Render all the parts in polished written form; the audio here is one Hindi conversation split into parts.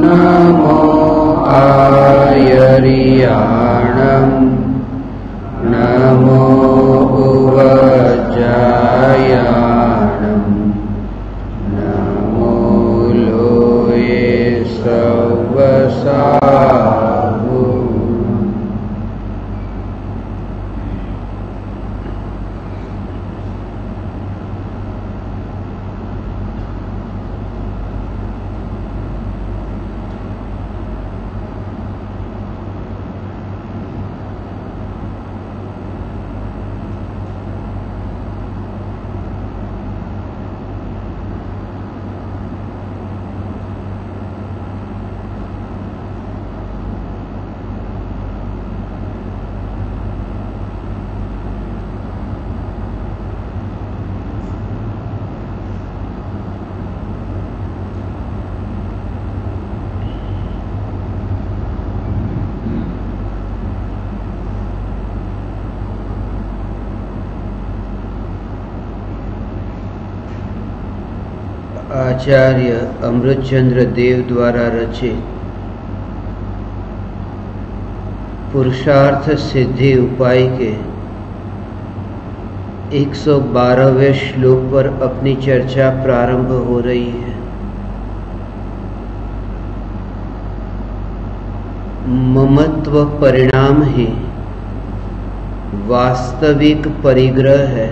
नमो आयर्याणं नमो उवज्रायाणं नमो लोये सवसावु। आचार्य अमृतचंद्र देव द्वारा रचित पुरुषार्थ सिद्धि उपाय के 112वें श्लोक पर अपनी चर्चा प्रारंभ हो रही है। ममत्व परिणाम ही वास्तविक परिग्रह है।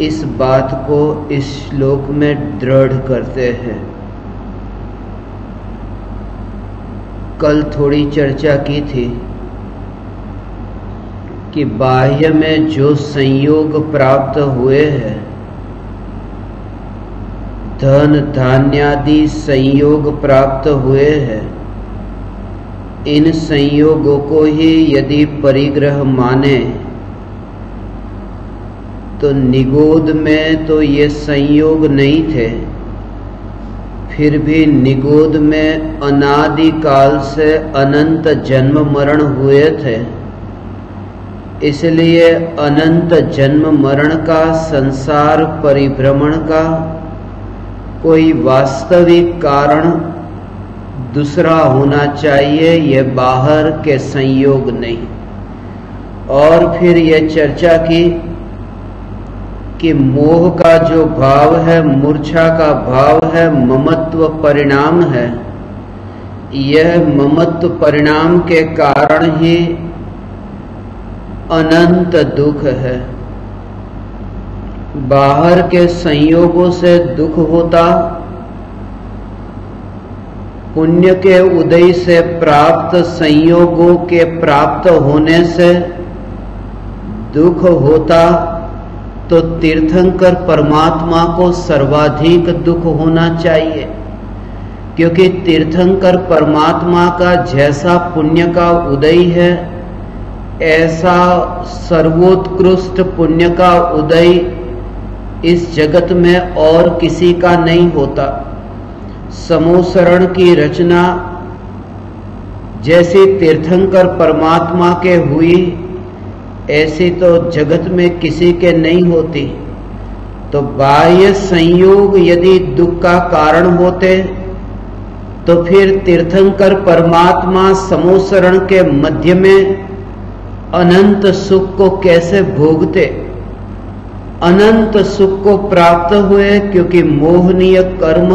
इस बात को इस श्लोक में दृढ़ करते हैं। कल थोड़ी चर्चा की थी कि बाह्य में जो संयोग प्राप्त हुए हैं, धन धान्यादि संयोग प्राप्त हुए हैं, इन संयोगों को ही यदि परिग्रह माने तो निगोद में तो ये संयोग नहीं थे, फिर भी निगोद में अनादि काल से अनंत जन्म मरण हुए थे। इसलिए अनंत जन्म मरण का संसार परिभ्रमण का कोई वास्तविक कारण दूसरा होना चाहिए, यह बाहर के संयोग नहीं। और फिर यह चर्चा की कि मोह का जो भाव है, मूर्छा का भाव है, ममत्व परिणाम है। यह ममत्व परिणाम के कारण ही अनंत दुख है। बाहर के संयोगों से दुख होता, पुण्य के उदय से प्राप्त संयोगों के प्राप्त होने से दुख होता, तो तीर्थंकर परमात्मा को सर्वाधिक दुख होना चाहिए, क्योंकि तीर्थंकर परमात्मा का जैसा पुण्य का उदय है, ऐसा सर्वोत्कृष्ट पुण्य का उदय इस जगत में और किसी का नहीं होता। समोसरण की रचना जैसी तीर्थंकर परमात्मा के हुई, ऐसी तो जगत में किसी के नहीं होती। तो बाह्य संयोग यदि दुख का कारण होते, तो फिर तीर्थंकर परमात्मा समोसरण के मध्य में अनंत सुख को कैसे भोगते। अनंत सुख को प्राप्त हुए क्योंकि मोहनीय कर्म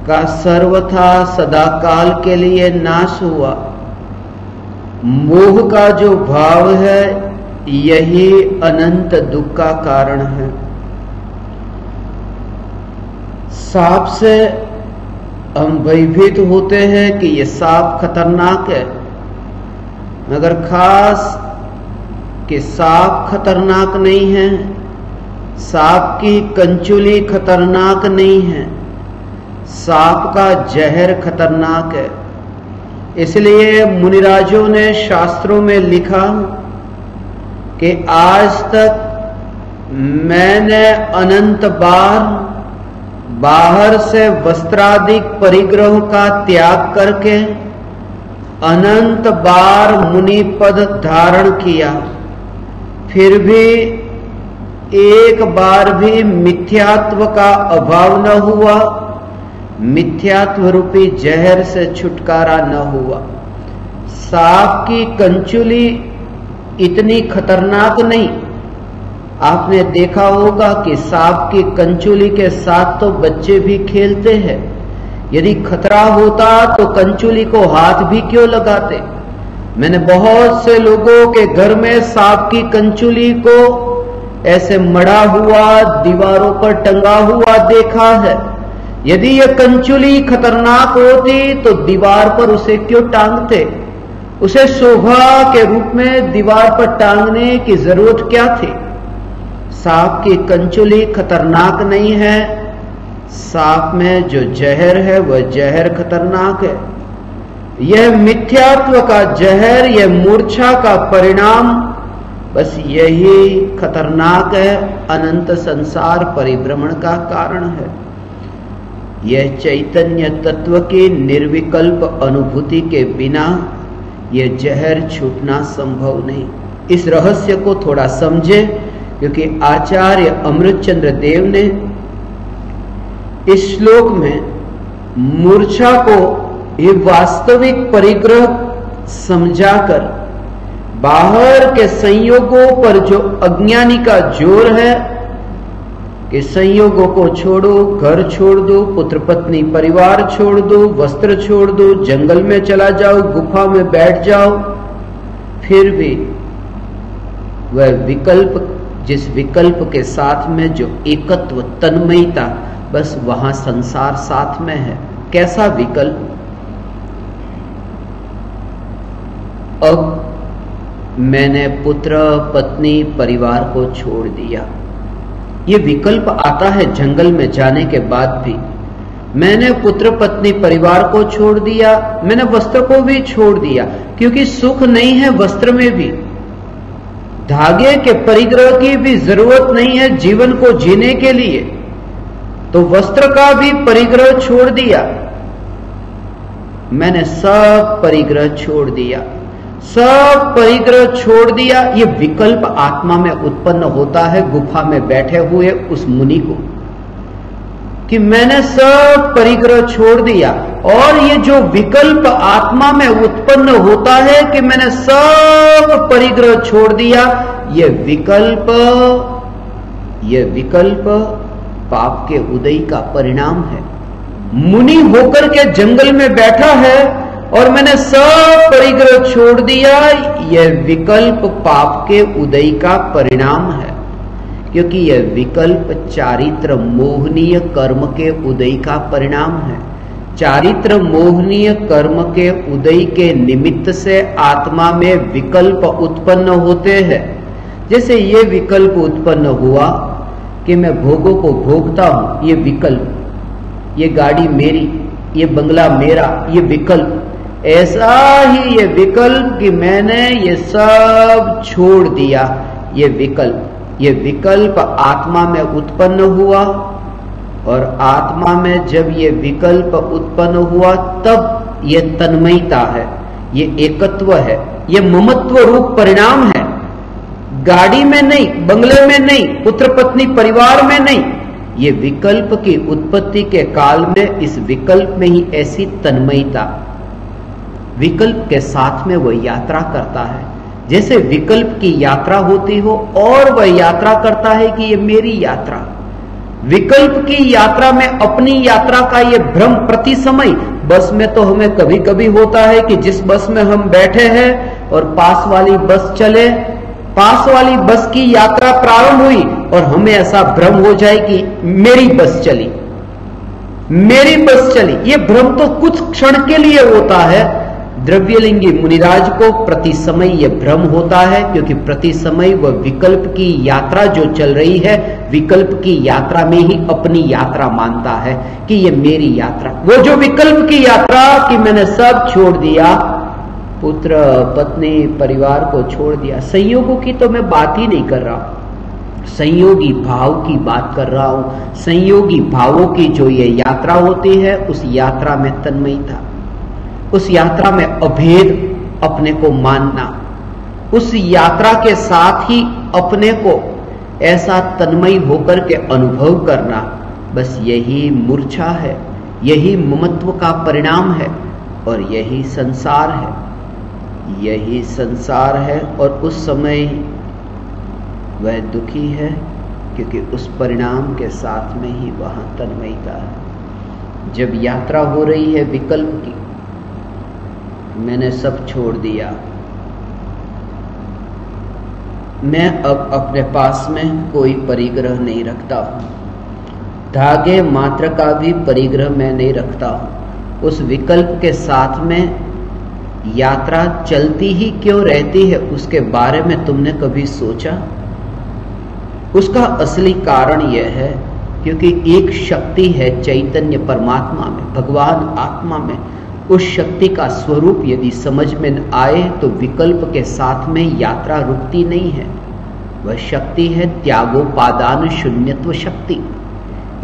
का सर्वथा सदाकाल के लिए नाश हुआ। मोह का जो भाव है, यही अनंत दुख का कारण है। सांप से हम भयभीत होते हैं कि ये सांप खतरनाक है, मगर खास कि सांप खतरनाक नहीं है, सांप की कंचुली खतरनाक नहीं है, सांप का जहर खतरनाक है। इसलिए मुनिराजों ने शास्त्रों में लिखा कि आज तक मैंने अनंत बार बाहर से वस्त्रादिक परिग्रह का त्याग करके अनंत बार मुनि पद धारण किया, फिर भी एक बार भी मिथ्यात्व का अभाव न हुआ, मिथ्यात्व रूपी जहर से छुटकारा न हुआ। सांप की कंचुली इतनी खतरनाक नहीं। आपने देखा होगा कि सांप की कंचुली के साथ तो बच्चे भी खेलते हैं। यदि खतरा होता तो कंचुली को हाथ भी क्यों लगाते। मैंने बहुत से लोगों के घर में सांप की कंचुली को ऐसे मड़ा हुआ दीवारों पर टंगा हुआ देखा है। यदि यह कंचुली खतरनाक होती तो दीवार पर उसे क्यों टांगते। उसे शोभा के रूप में दीवार पर टांगने की जरूरत क्या थी। सांप की कंचुली खतरनाक नहीं है, सांप में जो जहर है वह जहर खतरनाक है। यह मिथ्यात्व का जहर, यह मूर्छा का परिणाम, बस यही खतरनाक है, अनंत संसार परिभ्रमण का कारण है। यह चैतन्य तत्व की निर्विकल्प अनुभूति के बिना यह जहर छूटना संभव नहीं। इस रहस्य को थोड़ा समझे, क्योंकि आचार्य अमृतचंद्र देव ने इस श्लोक में मूर्छा को ये वास्तविक परिग्रह समझाकर बाहर के संयोगों पर जो अज्ञानी का जोर है कि संयोगों को छोड़ो, घर छोड़ दो, पुत्र पत्नी परिवार छोड़ दो, वस्त्र छोड़ दो, जंगल में चला जाओ, गुफा में बैठ जाओ, फिर भी वह विकल्प, जिस विकल्प के साथ में जो एकत्व तन्मयता, बस वहां संसार साथ में है। कैसा विकल्प। अब मैंने पुत्र पत्नी परिवार को छोड़ दिया। ये विकल्प आता है जंगल में जाने के बाद भी। मैंने पुत्र पत्नी परिवार को छोड़ दिया, मैंने वस्त्र को भी छोड़ दिया, क्योंकि सुख नहीं है वस्त्र में भी। धागे के परिग्रह की भी जरूरत नहीं है जीवन को जीने के लिए, तो वस्त्र का भी परिग्रह छोड़ दिया। मैंने सब परिग्रह छोड़ दिया, सब परिग्रह छोड़ दिया। ये विकल्प आत्मा में उत्पन्न होता है गुफा में बैठे हुए उस मुनि को, कि मैंने सब परिग्रह छोड़ दिया। और ये जो विकल्प आत्मा में उत्पन्न होता है कि मैंने सब परिग्रह छोड़ दिया, ये विकल्प पाप के उदय का परिणाम है। मुनि होकर के जंगल में बैठा है और मैंने सब परिग्रह छोड़ दिया, यह विकल्प पाप के उदय का परिणाम है, क्योंकि यह विकल्प चारित्र मोहनीय कर्म के उदय का परिणाम है। चारित्र मोहनीय कर्म के उदय के निमित्त से आत्मा में विकल्प उत्पन्न होते हैं। जैसे ये विकल्प उत्पन्न हुआ कि मैं भोगों को भोगता हूं, ये विकल्प, ये गाड़ी मेरी, ये बंगला मेरा, ये विकल्प। ऐसा ही ये विकल्प कि मैंने ये सब छोड़ दिया, ये विकल्प। ये विकल्प आत्मा में उत्पन्न हुआ, और आत्मा में जब ये विकल्प उत्पन्न हुआ तब ये तन्मयता है, ये एकत्व है, ये ममत्व रूप परिणाम है। गाड़ी में नहीं, बंगले में नहीं, पुत्र पत्नी परिवार में नहीं, ये विकल्प की उत्पत्ति के काल में इस विकल्प में ही ऐसी तन्मयता, विकल्प के साथ में वह यात्रा करता है। जैसे विकल्प की यात्रा होती हो और वह यात्रा करता है कि ये मेरी यात्रा। विकल्प की यात्रा में अपनी यात्रा का ये भ्रम प्रति समय, बस में तो हमें कभी कभी होता है कि जिस बस में हम बैठे हैं और पास वाली बस चले, पास वाली बस की यात्रा प्रारंभ हुई और हमें ऐसा भ्रम हो जाए कि मेरी बस चली, मेरी बस चली। ये भ्रम तो कुछ क्षण के लिए होता है। द्रव्यलिंगी मुनिराज को प्रति समय यह भ्रम होता है, क्योंकि प्रति समय वह विकल्प की यात्रा जो चल रही है, विकल्प की यात्रा में ही अपनी यात्रा मानता है कि यह मेरी यात्रा। वो जो विकल्प की यात्रा कि मैंने सब छोड़ दिया, पुत्र पत्नी परिवार को छोड़ दिया। संयोगों की तो मैं बात ही नहीं कर रहा हूं, संयोगी भाव की बात कर रहा हूं। संयोगी भावों की जो ये यात्रा होती है, उस यात्रा में तन्मयता, उस यात्रा में अभेद अपने को मानना, उस यात्रा के साथ ही अपने को ऐसा तन्मय होकर के अनुभव करना, बस यही मूर्छा है, यही ममत्व का परिणाम है और यही संसार है, यही संसार है। और उस समय वह दुखी है क्योंकि उस परिणाम के साथ में ही वहां तन्मयता है। जब यात्रा हो रही है विकल्प की, मैंने सब छोड़ दिया, मैं अब अपने पास में कोई परिग्रह नहीं रखता हूं, धागे मात्र का भी परिग्रह मैं नहीं रखता हूं। उस विकल्प के साथ में यात्रा चलती ही क्यों रहती है, उसके बारे में तुमने कभी सोचा? उसका असली कारण यह है क्योंकि एक शक्ति है चैतन्य परमात्मा में, भगवान आत्मा में। उस शक्ति का स्वरूप यदि समझ में आए तो विकल्प के साथ में यात्रा रुकती नहीं है। वह शक्ति है त्यागोपादान शून्यत्व शक्ति।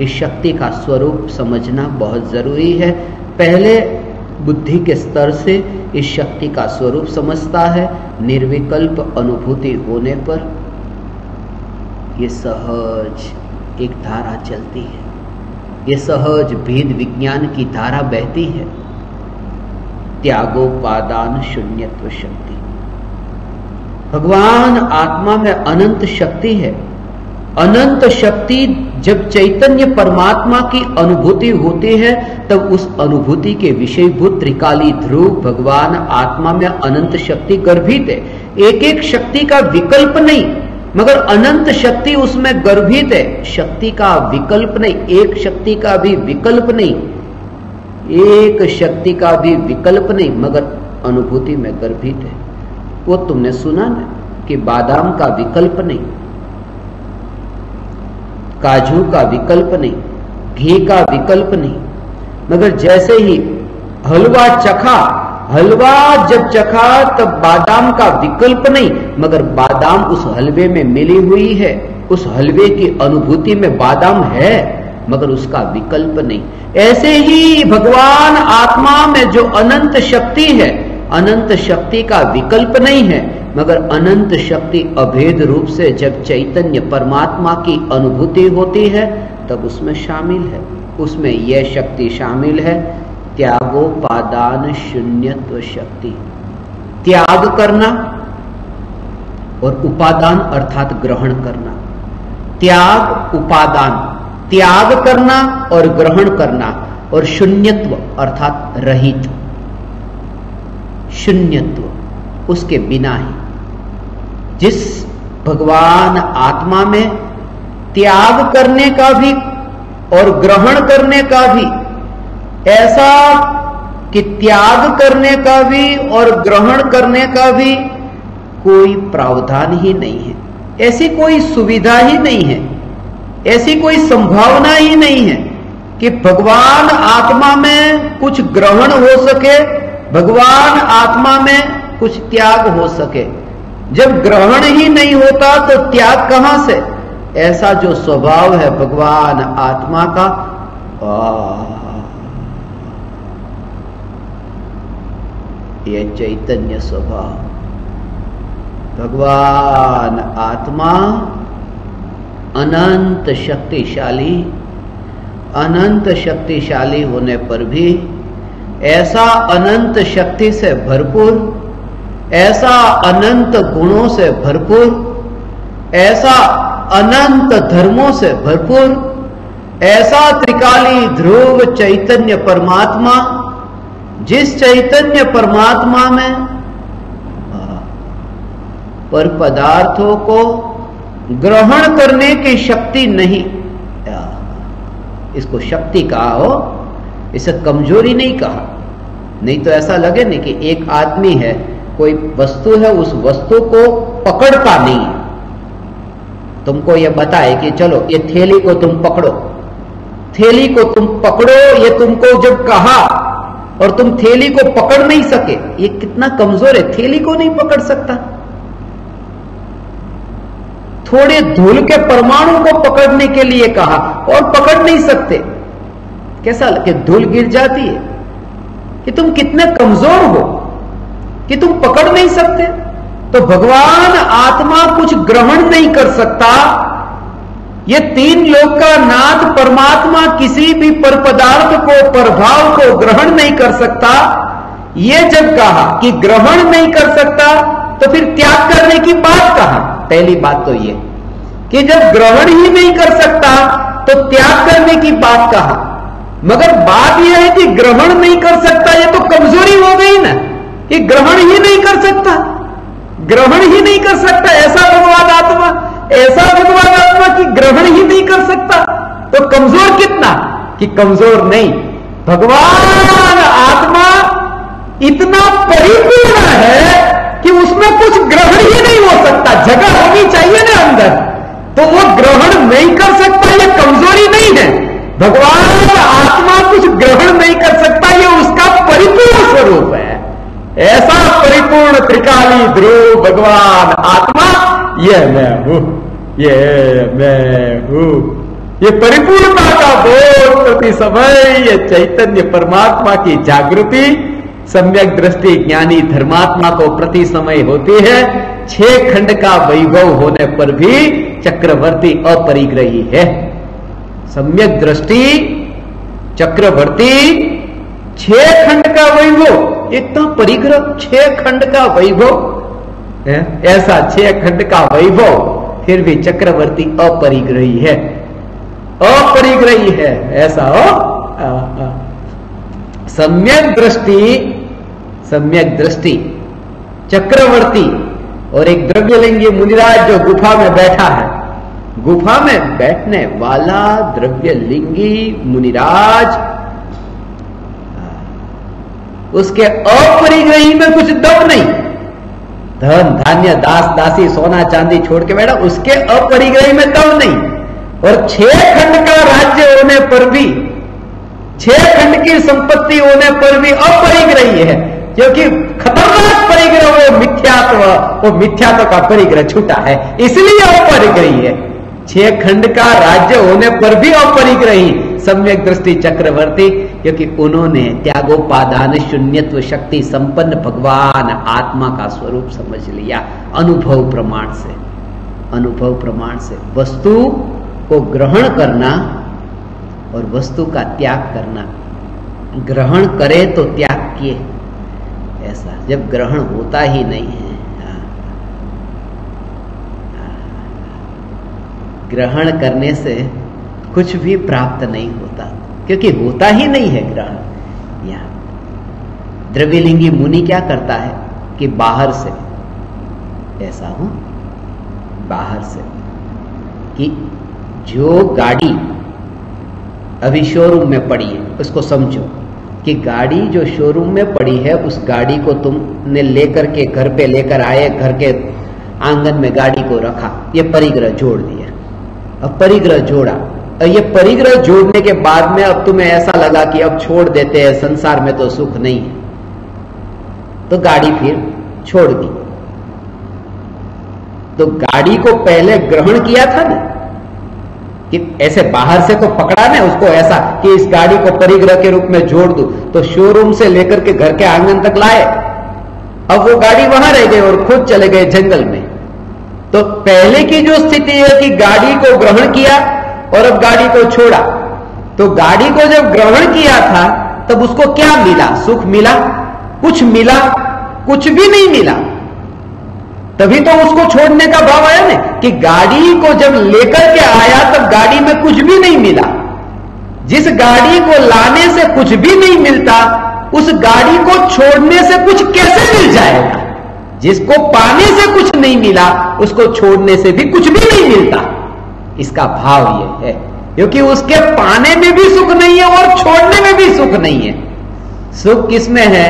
इस शक्ति का स्वरूप समझना बहुत जरूरी है। पहले बुद्धि के स्तर से इस शक्ति का स्वरूप समझता है, निर्विकल्प अनुभूति होने पर ये सहज एक धारा चलती है, ये सहज भेद विज्ञान की धारा बहती है। त्यागोपादान शून्यत्व शक्ति, भगवान आत्मा में अनंत शक्ति है। अनंत शक्ति जब चैतन्य परमात्मा की अनुभूति होती है तब उस अनुभूति के विषयभूत त्रिकाली ध्रुव भगवान आत्मा में अनंत शक्ति गर्भित है। एक एक शक्ति का विकल्प नहीं, मगर अनंत शक्ति उसमें गर्भित है। शक्ति का विकल्प नहीं, एक शक्ति का भी विकल्प नहीं, एक शक्ति का भी विकल्प नहीं, मगर अनुभूति में गर्भित है। वो तुमने सुना ना कि बादाम का विकल्प नहीं, काजू का विकल्प नहीं, घी का विकल्प नहीं, मगर जैसे ही हलवा चखा, हलवा जब चखा तब बादाम का विकल्प नहीं, मगर बादाम उस हलवे में मिली हुई है। उस हलवे की अनुभूति में बादाम है, मगर उसका विकल्प नहीं। ऐसे ही भगवान आत्मा में जो अनंत शक्ति है, अनंत शक्ति का विकल्प नहीं है, मगर अनंत शक्ति अभेद रूप से जब चैतन्य परमात्मा की अनुभूति होती है तब उसमें शामिल है। उसमें यह शक्ति शामिल है, त्यागोपादान शून्यत्व शक्ति। त्याग करना और उपादान अर्थात ग्रहण करना। त्याग उपादान, त्याग करना और ग्रहण करना, और शून्यत्व अर्थात रहित। शून्यत्व उसके बिना ही। जिस भगवान आत्मा में त्याग करने का भी और ग्रहण करने का भी, ऐसा कि त्याग करने का भी और ग्रहण करने का भी कोई प्रावधान ही नहीं है, ऐसी कोई सुविधा ही नहीं है, ऐसी कोई संभावना ही नहीं है कि भगवान आत्मा में कुछ ग्रहण हो सके, भगवान आत्मा में कुछ त्याग हो सके। जब ग्रहण ही नहीं होता तो त्याग कहां से? ऐसा जो स्वभाव है भगवान आत्मा का, यह चैतन्य स्वभाव, भगवान आत्मा अनंत शक्तिशाली, अनंत शक्तिशाली होने पर भी ऐसा अनंत शक्ति से भरपूर, ऐसा अनंत गुणों से भरपूर, ऐसा अनंत धर्मों से भरपूर, ऐसा त्रिकाली ध्रुव चैतन्य परमात्मा, जिस चैतन्य परमात्मा में पर पदार्थों को ग्रहण करने की शक्ति नहीं। इसको शक्ति कहा हो, इसे कमजोरी नहीं कहा। नहीं तो ऐसा लगे नहीं कि एक आदमी है, कोई वस्तु है, उस वस्तु को पकड़ता नहीं है। तुमको यह बताए कि चलो ये थैली को तुम पकड़ो, थैली को तुम पकड़ो, ये तुमको जब कहा और तुम थैली को पकड़ नहीं सके, ये कितना कमजोर है, थैली को नहीं पकड़ सकता। थोड़े धूल के परमाणु को पकड़ने के लिए कहा और पकड़ नहीं सकते। कैसा लगे? धूल गिर जाती है कि तुम कितने कमजोर हो कि तुम पकड़ नहीं सकते। तो भगवान आत्मा कुछ ग्रहण नहीं कर सकता, ये तीन लोक का नाथ परमात्मा किसी भी पर पदार्थ को, प्रभाव को ग्रहण नहीं कर सकता। ये जब कहा कि ग्रहण नहीं कर सकता तो फिर त्याग करने की बात कहा। पहली बात तो ये कि जब ग्रहण ही नहीं कर सकता तो त्याग करने की बात कहा। मगर बात यह है कि ग्रहण नहीं कर सकता, ये तो कमजोरी हो गई ना। ये ग्रहण ही नहीं कर सकता, ग्रहण ही नहीं कर सकता, ऐसा भगवान आत्मा, ऐसा भगवान आत्मा कि ग्रहण ही नहीं कर सकता। तो कमजोर कितना कि कमजोर नहीं, भगवान आत्मा इतना परिपूर्ण है कि उसमें कुछ ग्रहण ही नहीं हो सकता। जगह होनी चाहिए ना अंदर, तो वो ग्रहण नहीं कर सकता, ये कमजोरी नहीं है। भगवान आत्मा कुछ ग्रहण नहीं कर सकता, ये उसका परिपूर्ण स्वरूप है। ऐसा परिपूर्ण त्रिकाली ध्रुव भगवान आत्मा, ये मैं हूं, ये मैं हूं, ये परिपूर्णता का बोध प्रति समय ये चैतन्य परमात्मा की जागृति सम्यक दृष्टि ज्ञानी धर्मात्मा को प्रति समय होती है। 6 खंड का वैभव होने पर भी चक्रवर्ती अपरिग्रही है। सम्यक दृष्टि चक्रवर्ती 6 खंड का वैभव, इतना परिग्रह, 6 खंड का वैभव, ऐसा 6 खंड का वैभव, फिर भी चक्रवर्ती अपरिग्रही है, अपरिग्रही है। ऐसा हो सम्यक दृष्टि, सम्यक दृष्टि चक्रवर्ती और एक द्रव्यलिंगी मुनिराज जो गुफा में बैठा है, गुफा में बैठने वाला द्रव्यलिंगी मुनिराज, उसके अपरिग्रही में कुछ दम नहीं। धन धान्य दास दासी सोना चांदी छोड़ के बैठा, उसके अपरिग्रही में दम नहीं। और 6 खंड का राज्य होने पर भी, 6 खंड की संपत्ति होने पर भी अपरिग्रही है, क्योंकि खतरनाक परिग्रह वो मिथ्यात्व का परिग्रह छूटा है, इसलिए अपरिग्रही है। 6 खंड का राज्य होने पर भी अपरिग्रही सम्यक दृष्टि चक्रवर्ती, क्योंकि उन्होंने त्यागोपादान शून्यत्व शक्ति संपन्न भगवान आत्मा का स्वरूप समझ लिया अनुभव प्रमाण से। अनुभव प्रमाण से वस्तु को ग्रहण करना और वस्तु का त्याग करना, ग्रहण करे तो त्याग किए, ऐसा जब ग्रहण होता ही नहीं है, ग्रहण करने से कुछ भी प्राप्त नहीं होता, क्योंकि होता ही नहीं है ग्रहण। यहां द्रव्यलिंगी मुनि क्या करता है कि बाहर से, ऐसा हो बाहर से, कि जो गाड़ी अभी शोरूम में पड़ी है उसको समझो कि गाड़ी जो शोरूम में पड़ी है उस गाड़ी को तुमने लेकर के घर पे लेकर आए, घर के आंगन में गाड़ी को रखा, ये परिग्रह जोड़ दिया। अब परिग्रह जोड़ा और ये परिग्रह जोड़ने के बाद में अब तुम्हें ऐसा लगा कि अब छोड़ देते हैं, संसार में तो सुख नहीं है, तो गाड़ी फिर छोड़ दी। तो गाड़ी को पहले ग्रहण किया था ना, कि ऐसे बाहर से तो पकड़ा ना उसको ऐसा कि इस गाड़ी को परिग्रह के रूप में जोड़ दूं, तो शोरूम से लेकर के घर के आंगन तक लाए। अब वो गाड़ी वहां रह गई और खुद चले गए जंगल में। तो पहले की जो स्थिति है कि गाड़ी को ग्रहण किया और अब गाड़ी को छोड़ा, तो गाड़ी को जब ग्रहण किया था तब उसको क्या मिला? सुख मिला? कुछ मिला? कुछ भी नहीं मिला। तभी तो उसको छोड़ने का भाव आया ना, कि गाड़ी को जब लेकर के आया तब गाड़ी में कुछ भी नहीं मिला। जिस गाड़ी को लाने से कुछ भी नहीं मिलता, उस गाड़ी को छोड़ने से कुछ कैसे मिल जाएगा? जिसको पाने से कुछ नहीं मिला, उसको छोड़ने से भी कुछ भी नहीं मिलता। इसका भाव यह है, क्योंकि उसके पाने में भी सुख नहीं है और छोड़ने में भी सुख नहीं है। सुख किसमें है?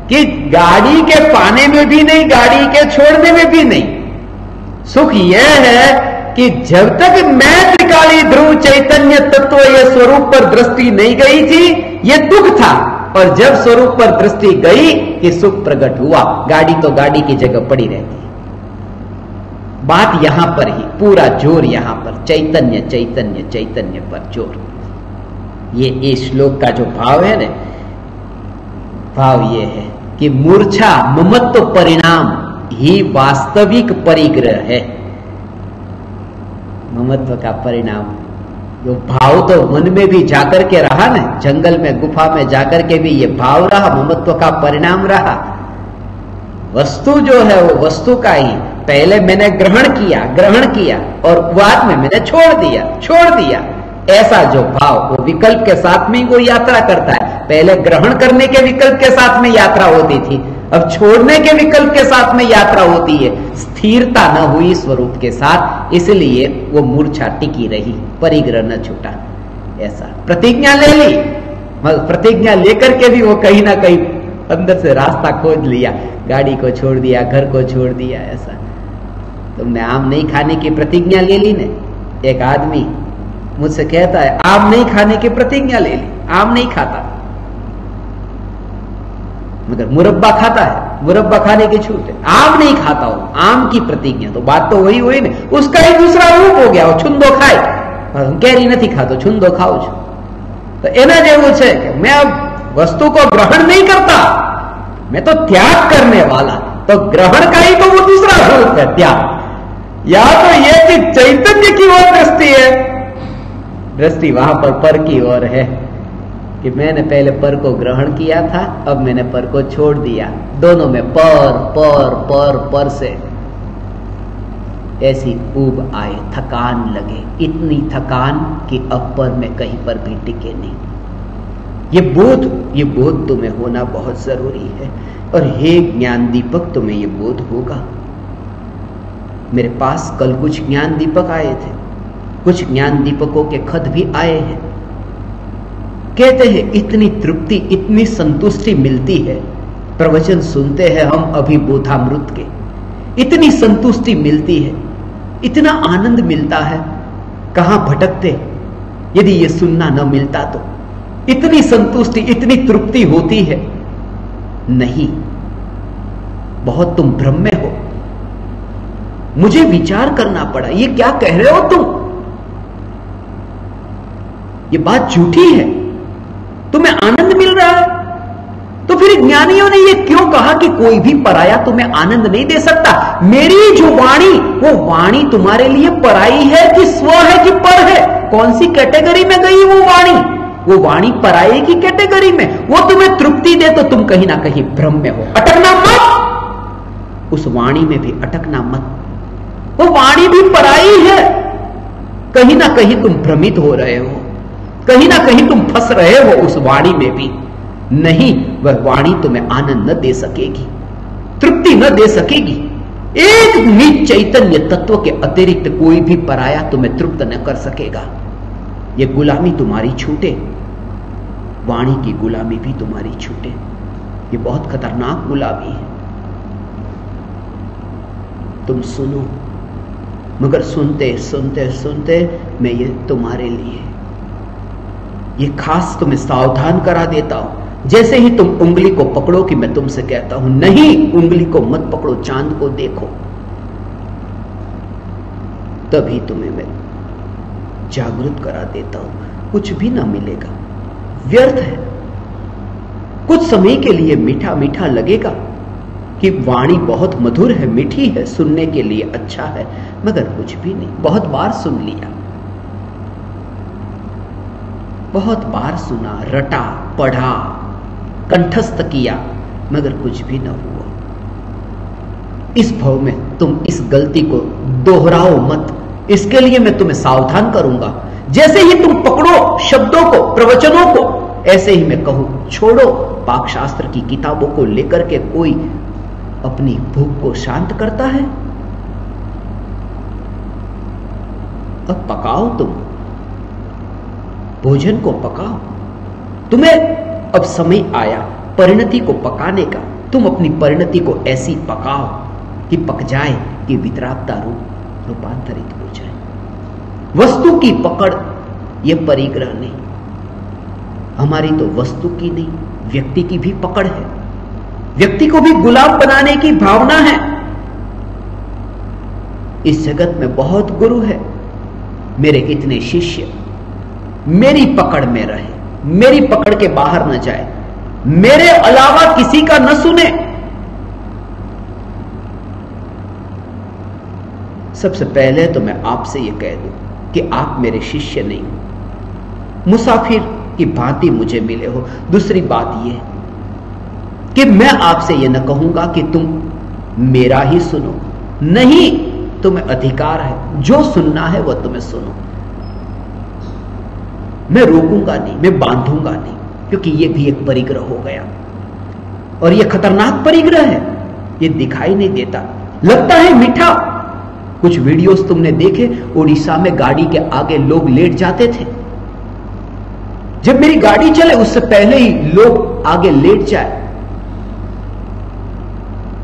कि गाड़ी के पाने में भी नहीं, गाड़ी के छोड़ने में भी नहीं। सुख यह है कि जब तक मैं त्रिकाली ध्रुव चैतन्य तत्व ये स्वरूप पर दृष्टि नहीं गई थी, ये दुख था, और जब स्वरूप पर दृष्टि गई कि सुख प्रकट हुआ, गाड़ी तो गाड़ी की जगह पड़ी रहती है। बात यहां पर ही, पूरा जोर यहां पर, चैतन्य चैतन्य चैतन्य पर जोर। ये श्लोक का जो भाव है ना, भाव ये है कि मूर्छा ममत्व परिणाम ही वास्तविक परिग्रह है। ममत्व का परिणाम। जो भाव तो मन में भी जाकर के रहा ना, जंगल में गुफा में जाकर के भी ये भाव रहा, ममत्व का परिणाम रहा। वस्तु जो है वो वस्तु का ही, पहले मैंने ग्रहण किया और बाद में मैंने छोड़ दिया। ऐसा जो भाव, वो विकल्प के साथ में वो यात्रा करता है। पहले ग्रहण करने के विकल्प के साथ में यात्रा होती थी, अब छोड़ने के विकल्प के साथ में यात्रा होती है। स्थिरता न हुई स्वरूप के साथ, इसलिए वो मूर्छा टिकी रही, परिग्रह न छूटा। ऐसा प्रतिज्ञा ले ली, मगर प्रतिज्ञा लेकर के भी वो कहीं ना कहीं अंदर से रास्ता खोज लिया, गाड़ी को छोड़ दिया, घर को छोड़ दिया। ऐसा तुमने आम नहीं खाने की प्रतिज्ञा ले ली ने। एक आदमी मुझसे कहता है आम नहीं खाने की प्रतिज्ञा ले ली, आम नहीं खाता मगर मुरब्बा खाता है, मुरब्बा खाने की छूट है। आम नहीं खाता हूं, आम की प्रतिज्ञा, तो बात तो वही हुई ना, उसका ही दूसरा रूप हो गया। वो छुंदो खाए, कैरी नहीं खातो, छुंदो खाओ छो। तो एना जेवुं छे कि मैं अब वस्तु को ग्रहण नहीं करता, मैं तो त्याग करने वाला। तो ग्रहण का ही तो वो दूसरा रूप है, त्याग। या तो ये कि चैतन्य की ओर दृष्टि है, दृष्टि वहां पर की ओर है कि मैंने पहले पर को ग्रहण किया था, अब मैंने पर को छोड़ दिया। दोनों में पर से ऐसी ऊब आए, थकान लगे, इतनी थकान कि अब पर में कहीं पर भी टिके नहीं। ये बोध तुम्हें होना बहुत जरूरी है। और हे ज्ञान दीपक, तुम्हें ये बोध होगा। मेरे पास कल कुछ ज्ञान दीपक आए थे, कुछ ज्ञान दीपकों के खत भी आए हैं। कहते हैं इतनी तृप्ति, इतनी संतुष्टि मिलती है, प्रवचन सुनते हैं हम अभी बोधामृत के, इतनी संतुष्टि मिलती है, इतना आनंद मिलता है। कहां भटकते यदि ये सुनना न मिलता तो। इतनी संतुष्टि, इतनी तृप्ति होती है। नहीं, बहुत तुम भ्रम में हो। मुझे विचार करना पड़ा, ये क्या कह रहे हो तुम? ये बात झूठी है। तुम्हें आनंद मिल रहा है, तो फिर ज्ञानियों ने ये क्यों कहा कि कोई भी पराया तुम्हें आनंद नहीं दे सकता? मेरी जो वाणी, वो वाणी तुम्हारे लिए पराई है कि स्व है कि पर है? कौन सी कैटेगरी में गई वो वाणी? वो वाणी पराई की कैटेगरी में। वो तुम्हें तृप्ति दे तो तुम कहीं ना कहीं भ्रम में हो। अटकना मत, उस वाणी में भी अटकना मत। वो वाणी भी पराई है, कहीं ना कहीं तुम भ्रमित हो रहे हो, कहीं ना कहीं तुम फंस रहे हो उस वाणी में भी। नहीं, वह वाणी तुम्हें आनंद न दे सकेगी, तृप्ति न दे सकेगी। एक निज चैतन्य तत्व के अतिरिक्त कोई भी पराया तुम्हें तृप्त न कर सकेगा। ये गुलामी तुम्हारी छूटे, वाणी की गुलामी भी तुम्हारी छूटे। ये बहुत खतरनाक गुलामी है। तुम सुनो, मगर सुनते सुनते सुनते मैं ये तुम्हारे लिए, ये खास तुम्हें सावधान करा देता हूं। जैसे ही तुम उंगली को पकड़ो कि मैं तुमसे कहता हूं नहीं, उंगली को मत पकड़ो, चांद को देखो, तभी तुम्हें मैं जागृत करा देता हूं। कुछ भी ना मिलेगा, व्यर्थ है। कुछ समय के लिए मीठा मीठा लगेगा कि वाणी बहुत मधुर है, मीठी है, सुनने के लिए अच्छा है, मगर कुछ भी नहीं। बहुत बार सुन लिया, बहुत बार सुना, रटा, पढ़ा, कंठस्थ किया, मगर कुछ भी न हुआ। इस भाव में तुम इस गलती को दोहराओ मत, इसके लिए मैं तुम्हें सावधान करूंगा। जैसे ही तुम पकड़ो शब्दों को, प्रवचनों को, ऐसे ही मैं कहूं छोड़ो। पाकशास्त्र की किताबों को लेकर के कोई अपनी भूख को शांत करता है? अब पकाओ, तुम भोजन को पकाओ। तुम्हें अब समय आया परिणति को पकाने का। तुम अपनी परिणति को ऐसी पकाओ कि पक जाए, कि वितरागता रूपांतरित हो जाए। वस्तु की पकड़, यह परिग्रह नहीं। हमारी तो वस्तु की नहीं, व्यक्ति की भी पकड़ है। व्यक्ति को भी गुलाम बनाने की भावना है। इस जगत में बहुत गुरु है, मेरे इतने शिष्य मेरी पकड़ में रहे, मेरी पकड़ के बाहर न जाए, मेरे अलावा किसी का न सुने। सबसे पहले तो मैं आपसे यह कह दूं कि आप मेरे शिष्य नहीं हो, मुसाफिर की भांति मुझे मिले हो। दूसरी बात यह कि मैं आपसे यह न कहूंगा कि तुम मेरा ही सुनो, नहीं, तुम्हें अधिकार है, जो सुनना है वह तुम्हें सुनो। मैं रोकूंगा नहीं, मैं बांधूंगा नहीं, क्योंकि यह भी एक परिग्रह हो गया और यह खतरनाक परिग्रह है। यह दिखाई नहीं देता, लगता है मीठा। कुछ वीडियोस तुमने देखे, उड़ीसा में गाड़ी के आगे लोग लेट जाते थे। जब मेरी गाड़ी चले उससे पहले ही लोग आगे लेट जाए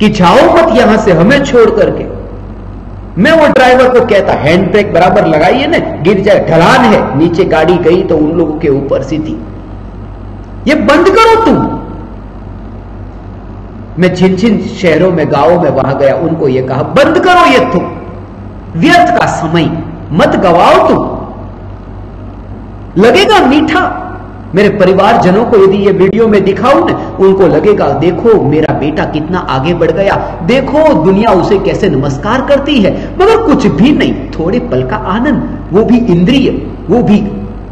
कि जाओ मत यहां से, हमें छोड़ करके। मैं वो ड्राइवर को कहता, हैंड ब्रेक बराबर लगाइए ना, गिर जाए, ढलान है, नीचे गाड़ी गई तो उन लोगों के ऊपर सीधी। ये बंद करो तुम। मैं जिन जिन शहरों में, गांवों में वहां गया, उनको यह कहा, बंद करो ये तुम, व्यर्थ का समय मत गवाओ तुम। लगेगा मीठा, मेरे परिवारजनों को यदि ये वीडियो में दिखाऊं ना, उनको लगेगा देखो मेरा बेटा कितना आगे बढ़ गया, देखो दुनिया उसे कैसे नमस्कार करती है। मगर कुछ भी नहीं, थोड़े पल का आनंद, वो भी इंद्रिय, वो भी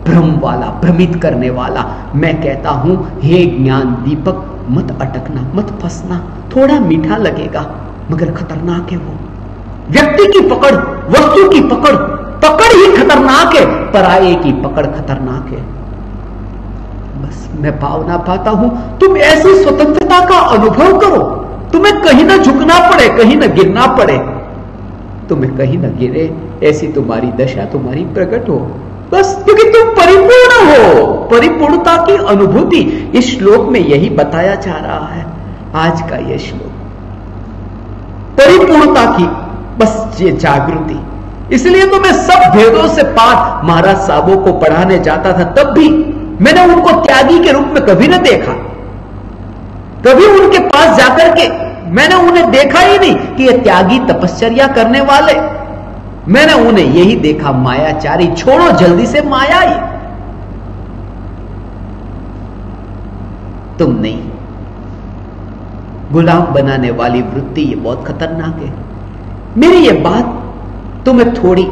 भ्रम वाला, भ्रमित करने वाला। मैं कहता हूं, हे ज्ञान दीपक, मत अटकना, मत फंसना। थोड़ा मीठा लगेगा मगर खतरनाक है वो। व्यक्ति की पकड़, वस्तु की पकड़, पकड़ ही खतरनाक है, पराये की पकड़ खतरनाक है। बस मैं भावना पाता हूं, तुम ऐसी स्वतंत्रता का अनुभव करो, तुम्हें कहीं ना झुकना पड़े, कहीं ना गिरना पड़े, तुम्हें कहीं ना गिरे, ऐसी तुम्हारी दशा तुम्हारी प्रकट हो। बस क्योंकि तुम परिपूर्ण हो, परिपूर्णता की अनुभूति। इस श्लोक में यही बताया जा रहा है, आज का यह श्लोक, परिपूर्णता की बस ये जागृति। इसलिए तो मैं सब भेदों से पार महाराज साहबों को पढ़ाने जाता था, तब भी मैंने उनको त्यागी के रूप में कभी न देखा। कभी उनके पास जाकर के मैंने उन्हें देखा ही नहीं कि ये त्यागी, तपश्चर्या करने वाले। मैंने उन्हें यही देखा, मायाचारी। छोड़ो जल्दी से माया ही, तुम नहीं। गुलाम बनाने वाली वृत्ति ये बहुत खतरनाक है। मेरी ये बात तुम्हें थोड़ी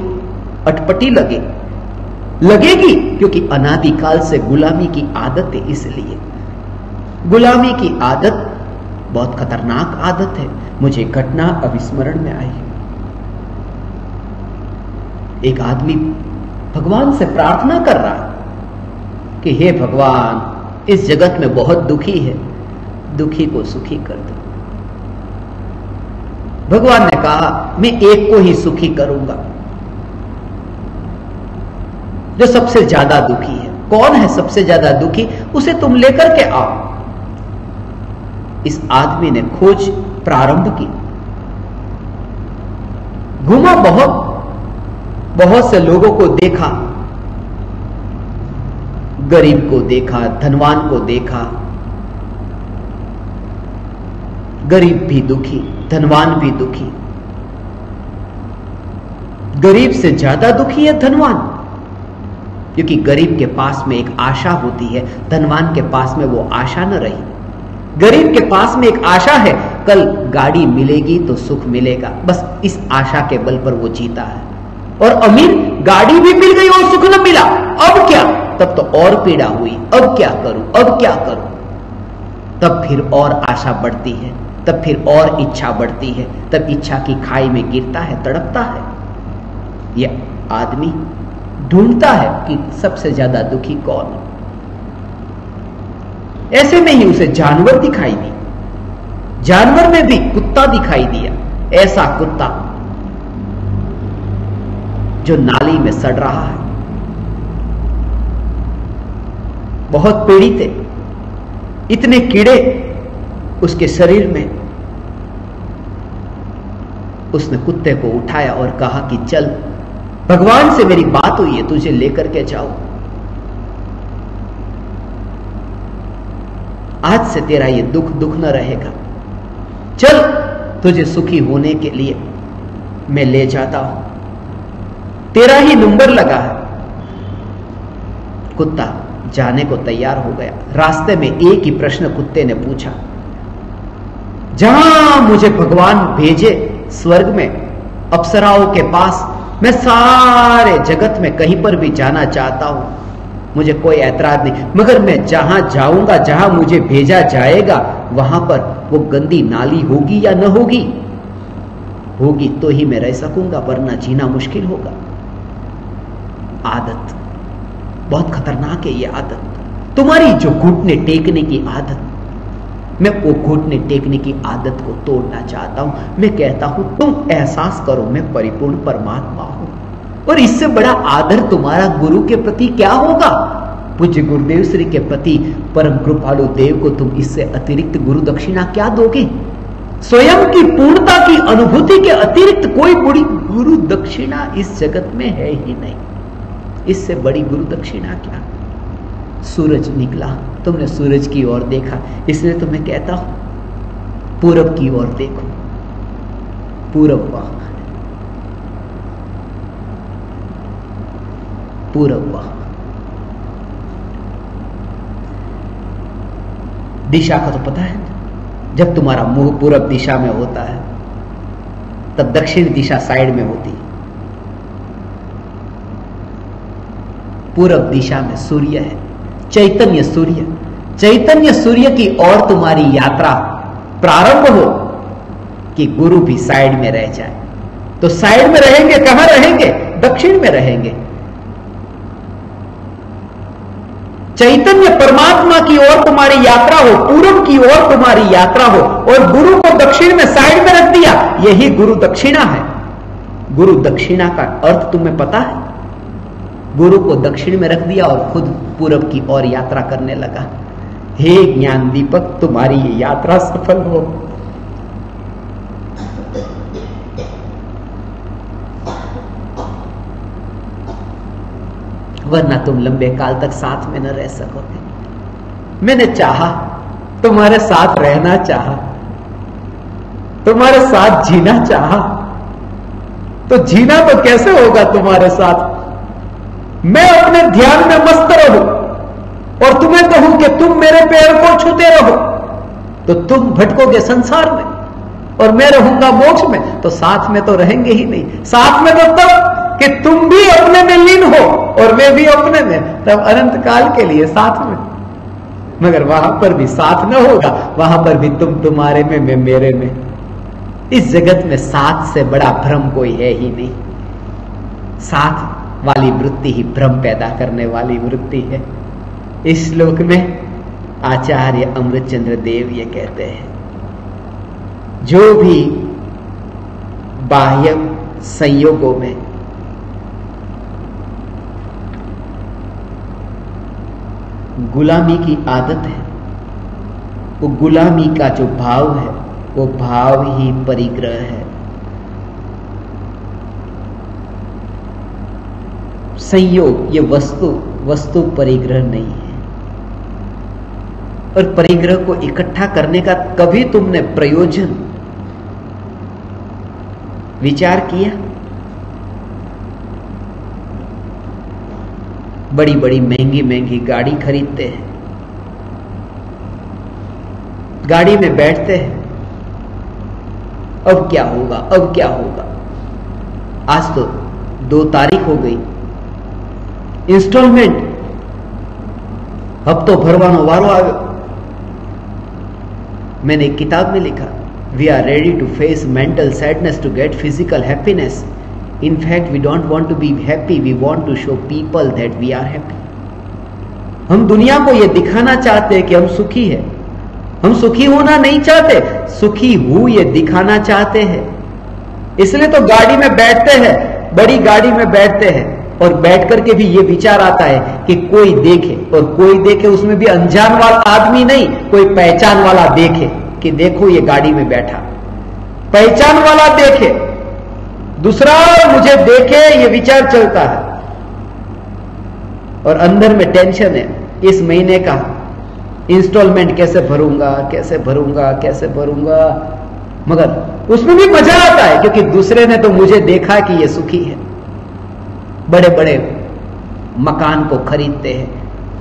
अटपटी लगेगी, क्योंकि अनादिकाल से गुलामी की आदत है। इसलिए गुलामी की आदत बहुत खतरनाक आदत है। मुझे घटना अविस्मरण में आई। एक आदमी भगवान से प्रार्थना कर रहा कि हे भगवान, इस जगत में बहुत दुखी है, दुखी को सुखी कर दो। भगवान ने कहा, मैं एक को ही सुखी करूंगा, जो सबसे ज्यादा दुखी है। कौन है सबसे ज्यादा दुखी? उसे तुम लेकर के आओ। इस आदमी ने खोज प्रारंभ की, घूमा, बहुत से लोगों को देखा, गरीब को देखा, धनवान को देखा। गरीब भी दुखी, धनवान भी दुखी। गरीब से ज्यादा दुखी है धनवान, क्योंकि गरीब के पास में एक आशा होती है, धनवान के पास में वो आशा न रही। गरीब के पास में एक आशा है, कल गाड़ी मिलेगी तो सुख मिलेगा, बस इस आशा के बल पर वो जीता है। और अमीर, गाड़ी भी मिल गई और सुख न मिला, अब क्या? तब तो और पीड़ा हुई, अब क्या करूं, अब क्या करूं? तब फिर और आशा बढ़ती है, तब फिर और इच्छा बढ़ती है, तब इच्छा की खाई में गिरता है, तड़पता है। यह आदमी ढूंढता है कि सबसे ज्यादा दुखी कौन है। ऐसे में ही उसे जानवर दिखाई दी। जानवर में भी कुत्ता दिखाई दिया, ऐसा कुत्ता जो नाली में सड़ रहा है, बहुत पीड़ित है, इतने कीड़े उसके शरीर में। उसने कुत्ते को उठाया और कहा कि चल, भगवान से मेरी बात हुई है, तुझे लेकर के जाओ, आज से तेरा ये दुख न रहेगा, चल, तुझे सुखी होने के लिए मैं ले जाता हूं, तेरा ही नंबर लगा है। कुत्ता जाने को तैयार हो गया। रास्ते में एक ही प्रश्न कुत्ते ने पूछा, जहां मुझे भगवान भेजे स्वर्ग में, अप्सराओं के पास, मैं सारे जगत में कहीं पर भी जाना चाहता हूं, मुझे कोई ऐतराज नहीं, मगर मैं जहां जाऊंगा, जहां मुझे भेजा जाएगा, वहां पर वो गंदी नाली होगी या न होगी? होगी तो ही मैं रह सकूंगा, वरना जीना मुश्किल होगा। आदत बहुत खतरनाक है, ये आदत तुम्हारी जो घुटने टेकने की आदत, मैं वो घुटने टेकने की आदत को तोड़ना चाहता हूं। मैं कहता हूं तुम एहसास करो मैं परिपूर्ण परमात्मा हूं, और इससे बड़ा आदर तुम्हारा गुरु के प्रति क्या होगा? पूज्य गुरुदेव श्री के प्रति परम कृपालु देव को तुम इससे अतिरिक्त गुरु दक्षिणा क्या दोगे? स्वयं की पूर्णता की अनुभूति के अतिरिक्त कोई बड़ी गुरु दक्षिणा इस जगत में है ही नहीं। इससे बड़ी गुरु दक्षिणा क्या? सूरज निकला, तुमने सूरज की ओर देखा, इसलिए तो मैं कहता हूं पूरब की ओर देखो। पूरब वहां है, पूरब वहां। दिशा का तो पता है, जब तुम्हारा मुंह पूरब दिशा में होता है तब दक्षिण दिशा साइड में होती है। पूरब दिशा में सूर्य है, चैतन्य सूर्य। चैतन्य सूर्य की ओर तुम्हारी यात्रा प्रारंभ हो कि गुरु भी साइड में रह जाए। तो साइड में रहेंगे, कहां रहेंगे? दक्षिण में रहेंगे। चैतन्य परमात्मा की ओर तुम्हारी यात्रा हो, पूर्व की ओर तुम्हारी यात्रा हो, और गुरु को दक्षिण में साइड में रख दिया, यही गुरु दक्षिणा है। गुरु दक्षिणा का अर्थ तुम्हें पता है? गुरु को दक्षिण में रख दिया और खुद पूरब की ओर यात्रा करने लगा। हे ज्ञान दीपक, तुम्हारी ये यात्रा सफल हो। वरना तुम लंबे काल तक साथ में न रह सकोगे। मैंने चाहा, तुम्हारे साथ रहना चाहा, तुम्हारे साथ जीना चाहा, तो जीना तो कैसे होगा तुम्हारे साथ? मैं अपने ध्यान में मस्त रहूं और तुम्हें कहूं कि तुम मेरे पैर को छूते रहो, तो तुम भटकोगे संसार में और मैं रहूंगा मोक्ष में, तो साथ में तो रहेंगे ही नहीं। साथ में तो तब कि तुम भी अपने में लीन हो और मैं भी अपने में, तब अनंत काल के लिए साथ में। मगर वहां पर भी साथ न होगा, वहां पर भी तुम तुम्हारे में, मैं मेरे में। इस जगत में साथ से बड़ा भ्रम कोई है ही नहीं। साथ वाली वृत्ति ही भ्रम पैदा करने वाली वृत्ति है। इस श्लोक में आचार्य अमृतचंद्र देव ये कहते हैं, जो भी बाह्य संयोगों में गुलामी की आदत है, वो गुलामी का जो भाव है, वो भाव ही परिग्रह है। संयोग ये वस्तु परिग्रह नहीं है। और परिग्रह को इकट्ठा करने का कभी तुमने प्रयोजन विचार किया? बड़ी बड़ी महंगी महंगी गाड़ी खरीदते हैं, गाड़ी में बैठते हैं, अब क्या होगा, अब क्या होगा। आज तो 2 तारीख हो गई, इंस्टॉलमेंट हफ्तों भरवानो वारो आयो। मैंने एक किताब में लिखा, we are ready to face mental sadness to get physical happiness. In fact, we don't want to be happy. We want to show people that we are happy. हम दुनिया को ये दिखाना चाहते हैं कि हम सुखी हैं। हम सुखी होना नहीं चाहते, सुखी हूं ये दिखाना चाहते हैं। इसलिए तो गाड़ी में बैठते हैं, बड़ी गाड़ी में बैठते हैं, और बैठ करके भी ये विचार आता है कि कोई देखे, और कोई देखे उसमें भी अनजान वाला आदमी नहीं, कोई पहचान वाला देखे कि देखो ये गाड़ी में बैठा। पहचान वाला देखे, दूसरा मुझे देखे, ये विचार चलता है। और अंदर में टेंशन है, इस महीने का इंस्टॉलमेंट कैसे भरूंगा, कैसे भरूंगा, कैसे भरूंगा। मगर उसमें भी मजा आता है, क्योंकि दूसरे ने तो मुझे देखा कि ये सुखी है। बड़े बड़े मकान को खरीदते हैं,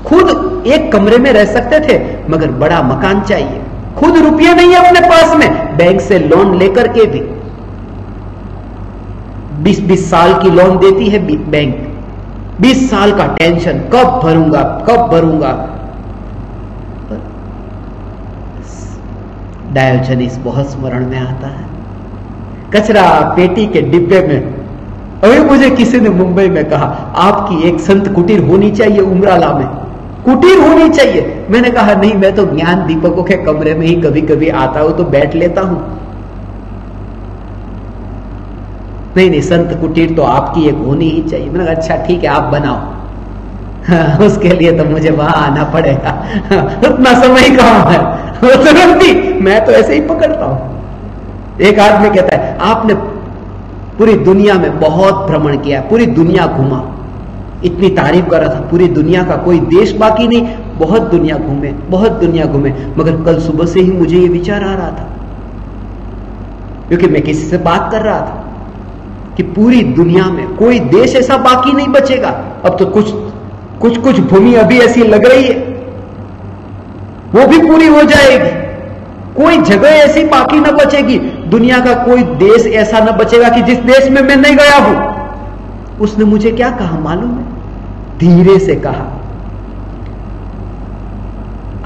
खुद एक कमरे में रह सकते थे, मगर बड़ा मकान चाहिए। खुद रुपया नहीं है अपने पास में, बैंक से लोन लेकर के भी 20-20 साल की लोन देती है बैंक, 20 साल का टेंशन, कब भरूंगा कब भरूंगा। डायोजनीस बहुत स्मरण में आता है। कचरा पेटी के डिब्बे में अभी मुझे किसी ने मुंबई में कहा, आपकी एक संत कुटीर होनी चाहिए उमराला में, कुटीर होनी चाहिए। मैंने कहा नहीं, मैं तो ज्ञान दीपकों के कमरे में ही कभी कभी आता हूं तो बैठ लेता हूं। नहीं, संत कुटीर तो आपकी एक होनी ही चाहिए। मैंने कहा अच्छा ठीक है, आप बनाओ। हाँ, उसके लिए तो मुझे वहां आना पड़ेगा, उतना समय कहां है, तुरंत ही मैं तो ऐसे ही पकड़ता हूं। एक आदमी कहता है आपने पूरी दुनिया में बहुत भ्रमण किया, पूरी दुनिया घूमा, इतनी तारीफ कर रहा था, पूरी दुनिया का कोई देश बाकी नहीं, बहुत दुनिया घूमे, बहुत दुनिया घूमे, मगर कल सुबह से ही मुझे ये विचार आ रहा था, क्योंकि मैं किसी से बात कर रहा था कि पूरी दुनिया में कोई देश ऐसा बाकी नहीं बचेगा। अब तो कुछ भूमि अभी ऐसी लग रही है, वो भी पूरी हो जाएगी, कोई जगह ऐसी बाकी न बचेगी, दुनिया का कोई देश ऐसा न बचेगा कि जिस देश में मैं नहीं गया हूं। उसने मुझे क्या कहा मालूम है? धीरे से कहा,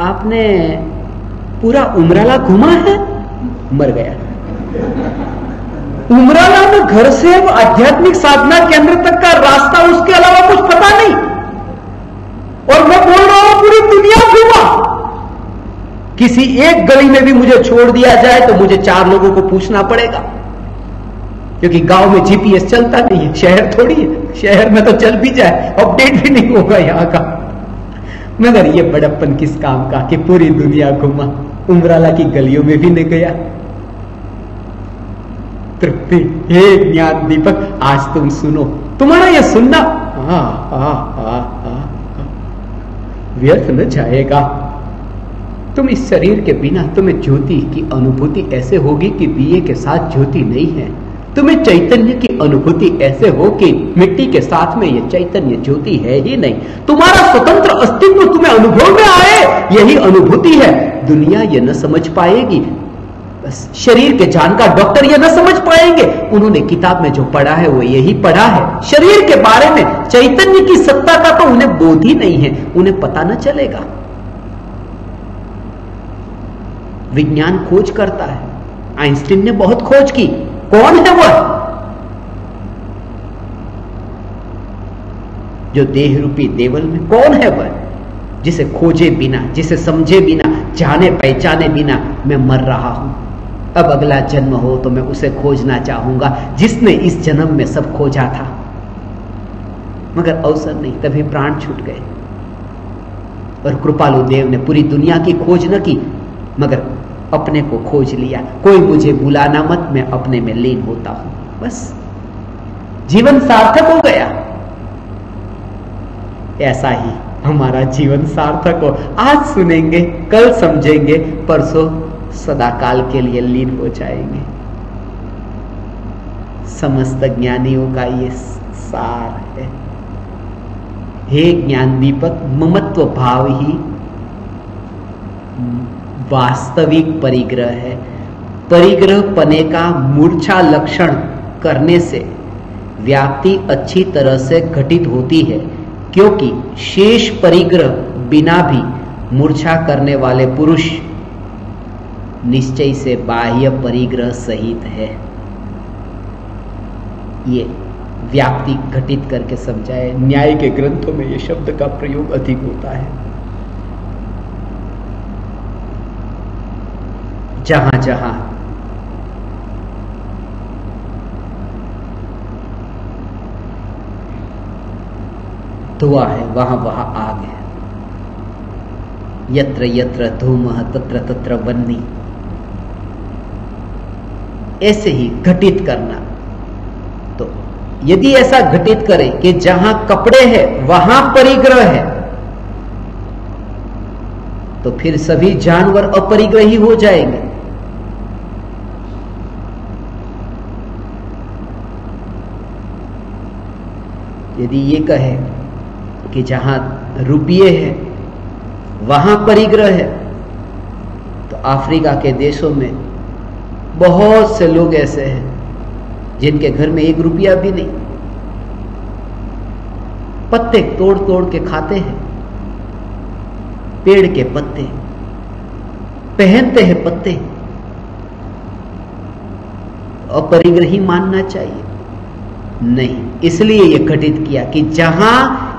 आपने पूरा उमराला घुमा है? मर गया। उमराला में घर से आध्यात्मिक साधना केंद्र तक का रास्ता, उसके अलावा कुछ पता नहीं, और मैं बोल रहा हूं पूरी दुनिया घुमा। किसी एक गली में भी मुझे छोड़ दिया जाए तो मुझे 4 लोगों को पूछना पड़ेगा, क्योंकि गांव में जीपीएस चलता नहीं है, शहर थोड़ी है, शहर में तो चल भी जाए अपडेट भी नहीं होगा यहां का। मगर ये बड़प्पन किस काम का कि पूरी दुनिया घुमा, उमराला की गलियों में भी नहीं गया। तृप्ति, हे ज्ञान दीपक, आज तुम सुनो, तुम्हारा यह सुनना व्यर्थ न जाएगा। तुम इस शरीर के बिना तुम्हें ज्योति की अनुभूति ऐसे होगी कि दिए के साथ ज्योति नहीं है, तुम्हें चैतन्य की अनुभूति ऐसे हो कि मिट्टी के साथ में यह चैतन्य ज्योति है ही नहीं। तुम्हारा स्वतंत्र अस्तित्व तुम्हें अनुभव में आए, यही अनुभूति है। दुनिया यह न समझ पाएगी, बस शरीर के जानकार डॉक्टर यह न समझ पाएंगे, उन्होंने किताब में जो पढ़ा है वो यही पढ़ा है। शरीर के बारे में चैतन्य की सत्ता का तो उन्हें बोध ही नहीं है, उन्हें पता न चलेगा। विज्ञान खोज करता है, आइंस्टीन ने बहुत खोज की, कौन है वह जो देह रूपी देवल में, कौन है वह जिसे खोजे बिना, जिसे समझे बिना, जाने पहचाने बिना मैं मर रहा हूं। अब अगला जन्म हो तो मैं उसे खोजना चाहूंगा जिसने इस जन्म में सब खोजा था, मगर अवसर नहीं, तभी प्राण छूट गए। और कृपालु देव ने पूरी दुनिया की खोज न की, मगर अपने को खोज लिया। कोई मुझे बुलाना मत, मैं अपने में लीन होता हूं, बस जीवन सार्थक हो गया। ऐसा ही हमारा जीवन सार्थक हो। आज सुनेंगे, कल समझेंगे, परसों सदाकाल के लिए लीन हो जाएंगे। समस्त ज्ञानियों का ये सार है। हे ज्ञान दीपक, ममत्व भाव ही वास्तविक परिग्रह है। परिग्रह पने का मूर्छा लक्षण करने से व्याप्ति अच्छी तरह से घटित होती है, क्योंकि शेष परिग्रह बिना भी मूर्छा करने वाले पुरुष निश्चय से बाह्य परिग्रह सहित है। ये व्याप्ति घटित करके समझाए। न्याय के ग्रंथों में ये शब्द का प्रयोग अधिक होता है। जहां जहां धुआं है वहां वहां आग है। यत्र यत्र धूमः तत्र तत्र वह्नि। ऐसे ही घटित करना। तो यदि ऐसा घटित करे कि जहां कपड़े हैं वहां परिग्रह है, तो फिर सभी जानवर अपरिग्रही हो जाएंगे। यदि ये कहे कि जहां रुपये है वहां परिग्रह है, तो अफ्रीका के देशों में बहुत से लोग ऐसे हैं जिनके घर में 1 रुपया भी नहीं, पत्ते तोड़ तोड़ के खाते हैं, पेड़ के पत्ते पहनते हैं पत्ते। अपरिग्रही मानना चाहिए? नहीं। इसलिए यह घटित किया कि जहां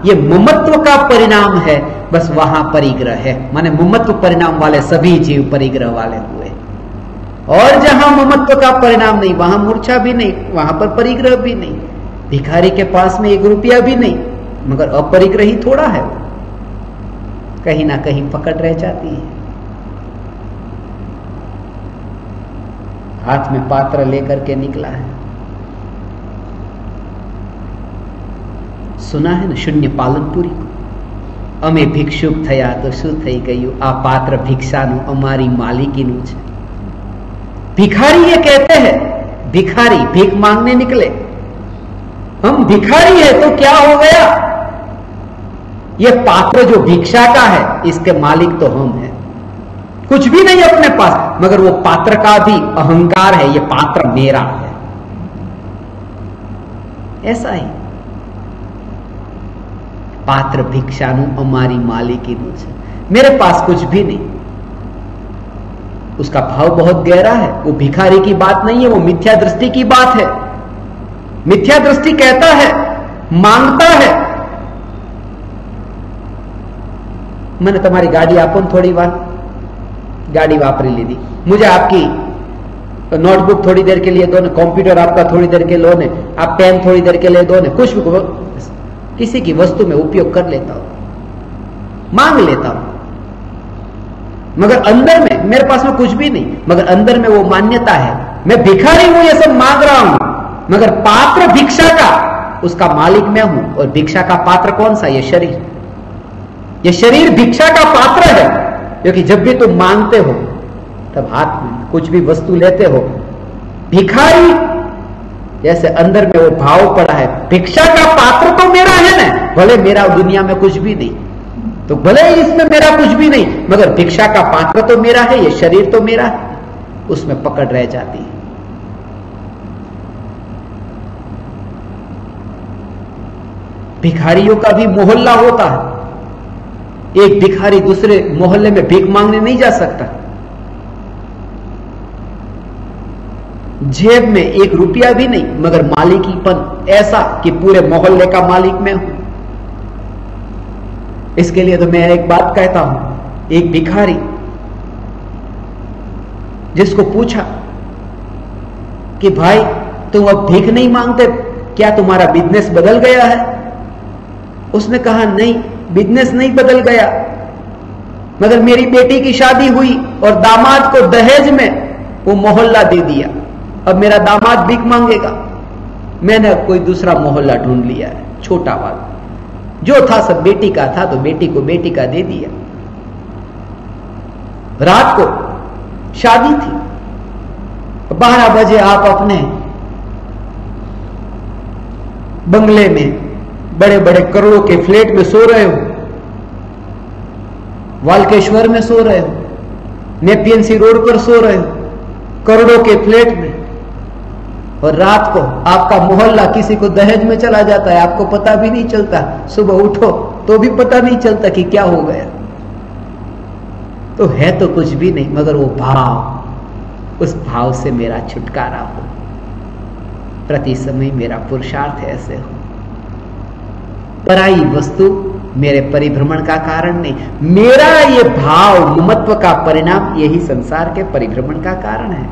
यह ममत्व का परिणाम है बस वहां परिग्रह है, माने ममत्व परिणाम वाले सभी जीव परिग्रह वाले हुए। और जहां ममत्व का परिणाम नहीं वहां मूर्छा भी नहीं, वहां पर परिग्रह भी नहीं। भिखारी के पास में 1 रुपया भी नहीं मगर अपरिग्रही थोड़ा है, कहीं ना कहीं पकड़ रह जाती है। हाथ में पात्र लेकर के निकला है, सुना है ना शून्य पालनपुरी को, अमे भिक्षुक थया तो शू थई गयु आ पात्र भिक्षानु अमारी मालिकीनु छे। भिखारी ये कहते हैं, भिखारी भीख मांगने निकले, हम भिखारी है तो क्या हो गया, ये पात्र जो भिक्षा का है इसके मालिक तो हम हैं, कुछ भी नहीं अपने पास, मगर वो पात्र का भी अहंकार है, ये पात्र मेरा है। ऐसा ही पात्र भिक्षानु अमारी मालिकीनु छे, मेरे पास कुछ भी नहीं। उसका भाव बहुत गहरा है, वो भिखारी की बात नहीं है, वो मिथ्या दृष्टि की बात है। मिथ्या दृष्टि कहता है, मांगता है, मैंने तुम्हारी गाड़ी आपो थोड़ी बार गाड़ी वापरी ली थी, मुझे आपकी नोटबुक थोड़ी देर के लिए दो ने, कंप्यूटर आपका थोड़ी देर के लो ने, आप पेन थोड़ी देर के लिए दो ने, कुछ भी किसी की वस्तु में उपयोग कर लेता हूं, मांग लेता हूं, मगर अंदर में मेरे पास में कुछ भी नहीं, मगर अंदर में वो मान्यता है मैं भिखारी हूं, ये सब मांग रहा हूं, मगर पात्र भिक्षा का उसका मालिक मैं हूं। और भिक्षा का पात्र कौन सा, ये शरीर, ये शरीर भिक्षा का पात्र है, क्योंकि जब भी तुम मांगते हो तब हाथ में कुछ भी वस्तु लेते हो, भिखारी जैसे अंदर में वो भाव पड़ा है, भिक्षा का पात्र तो मेरा है ना, भले मेरा दुनिया में कुछ भी नहीं, तो भले इसमें मेरा कुछ भी नहीं, मगर भिक्षा का पात्र तो मेरा है, ये शरीर तो मेरा है, उसमें पकड़ रह जाती है। भिखारियों का भी मोहल्ला होता है, एक भिखारी दूसरे मोहल्ले में भीख मांगने नहीं जा सकता, जेब में 1 रुपया भी नहीं, मगर मालिकीपन ऐसा कि पूरे मोहल्ले का मालिक मैं हूं। इसके लिए तो मैं एक बात कहता हूं, एक भिखारी जिसको पूछा कि भाई तुम अब भीख नहीं मांगते, क्या तुम्हारा बिजनेस बदल गया है? उसने कहा नहीं, बिजनेस नहीं बदल गया, मगर मेरी बेटी की शादी हुई और दामाद को दहेज में वो मोहल्ला दे दिया, अब मेरा दामाद भीख मांगेगा, मैंने कोई दूसरा मोहल्ला ढूंढ लिया है, छोटा वाला, जो था सब बेटी का था तो बेटी को बेटी का दे दिया। रात को शादी थी, 12 बजे आप अपने बंगले में बड़े बड़े करोड़ों के फ्लैट में सो रहे हो, वालकेश्वर में सो रहे हो, नेपियन सी रोड पर सो रहे हो, करोड़ों के फ्लैट में, और रात को आपका मोहल्ला किसी को दहेज में चला जाता है, आपको पता भी नहीं चलता, सुबह उठो तो भी पता नहीं चलता कि क्या हो गया। तो है तो कुछ भी नहीं, मगर वो भाव, उस भाव से मेरा छुटकारा हो, प्रति समय मेरा पुरुषार्थ ऐसे हो। पराई वस्तु मेरे परिभ्रमण का कारण नहीं, मेरा ये भाव ममत्व का परिणाम यही संसार के परिभ्रमण का कारण है।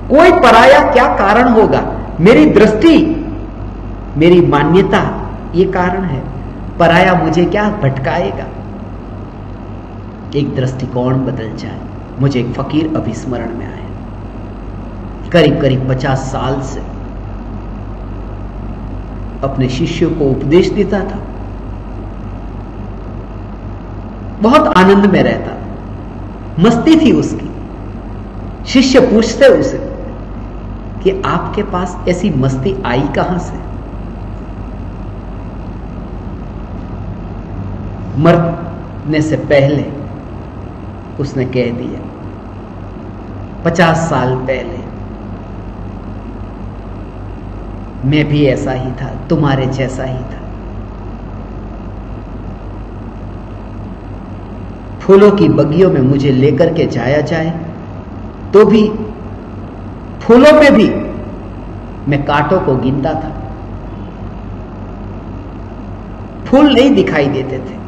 कोई पराया क्या कारण होगा, मेरी दृष्टि, मेरी मान्यता ये कारण है। पराया मुझे क्या भटकाएगा, एक दृष्टिकोण बदल जाए। मुझे एक फकीर अभी स्मरण में आए, करीब करीब 50 साल से अपने शिष्यों को उपदेश देता था, बहुत आनंद में रहता, मस्ती थी उसकी। शिष्य पूछते उसे कि आपके पास ऐसी मस्ती आई कहां से? मरने से पहले उसने कह दिया, 50 साल पहले मैं भी ऐसा ही था, तुम्हारे जैसा ही था। फूलों की बगियों में मुझे लेकर के जाया जाए तो भी फूलों में भी मैं कांटों को गिनता था। फूल नहीं दिखाई देते थे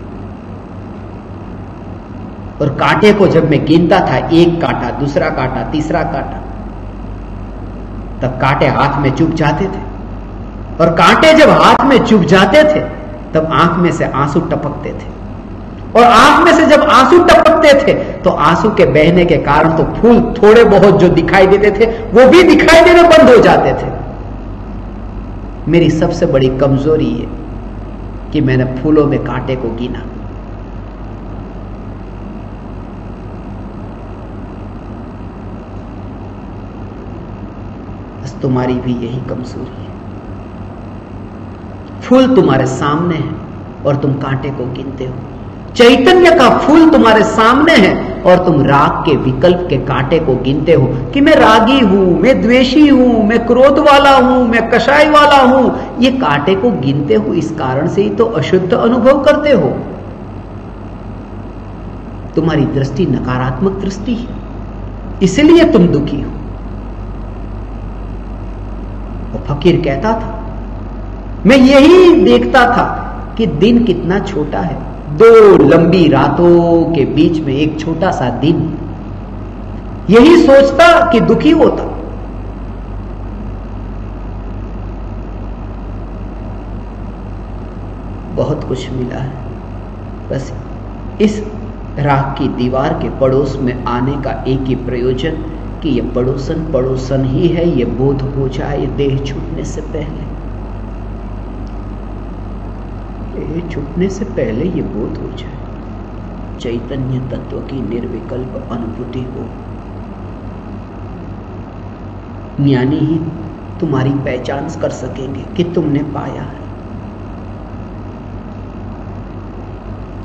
और कांटे को जब मैं गिनता था, एक कांटा, दूसरा कांटा, तीसरा कांटा, तब कांटे हाथ में चुभ जाते थे। और कांटे जब हाथ में चुभ जाते थे तब आंख में से आंसू टपकते थे, और आंख में से जब आंसू टपकते थे तो आंसू के बहने के कारण तो फूल थोड़े बहुत जो दिखाई देते थे वो भी दिखाई देने बंद हो जाते थे। मेरी सबसे बड़ी कमजोरी है कि मैंने फूलों में कांटे को गिना। बस तुम्हारी भी यही कमजोरी है। फूल तुम्हारे सामने है और तुम कांटे को गिनते हो। चैतन्य का फूल तुम्हारे सामने है और तुम राग के विकल्प के कांटे को गिनते हो कि मैं रागी हूं, मैं द्वेषी हूं, मैं क्रोध वाला हूं, मैं कषाय वाला हूं। ये कांटे को गिनते हो, इस कारण से ही तो अशुद्ध अनुभव करते हो। तुम्हारी दृष्टि नकारात्मक दृष्टि है, इसलिए तुम दुखी हो। वो फकीर कहता था, मैं यही देखता था कि दिन कितना छोटा है, 2 लंबी रातों के बीच में एक छोटा सा दिन। यही सोचता कि दुखी होता। बहुत कुछ मिला है, बस इस राख की दीवार के पड़ोस में आने का एक ही प्रयोजन कि यह पड़ोसन पड़ोसन ही है, यह बोध हो जाए देह छूटने से पहले। छूटने से पहले ये बोध हो जाए, चैतन्य तत्व की निर्विकल्प अनुभूति हो। ज्ञानी ही तुम्हारी पहचान कर सकेंगे कि तुमने पाया है,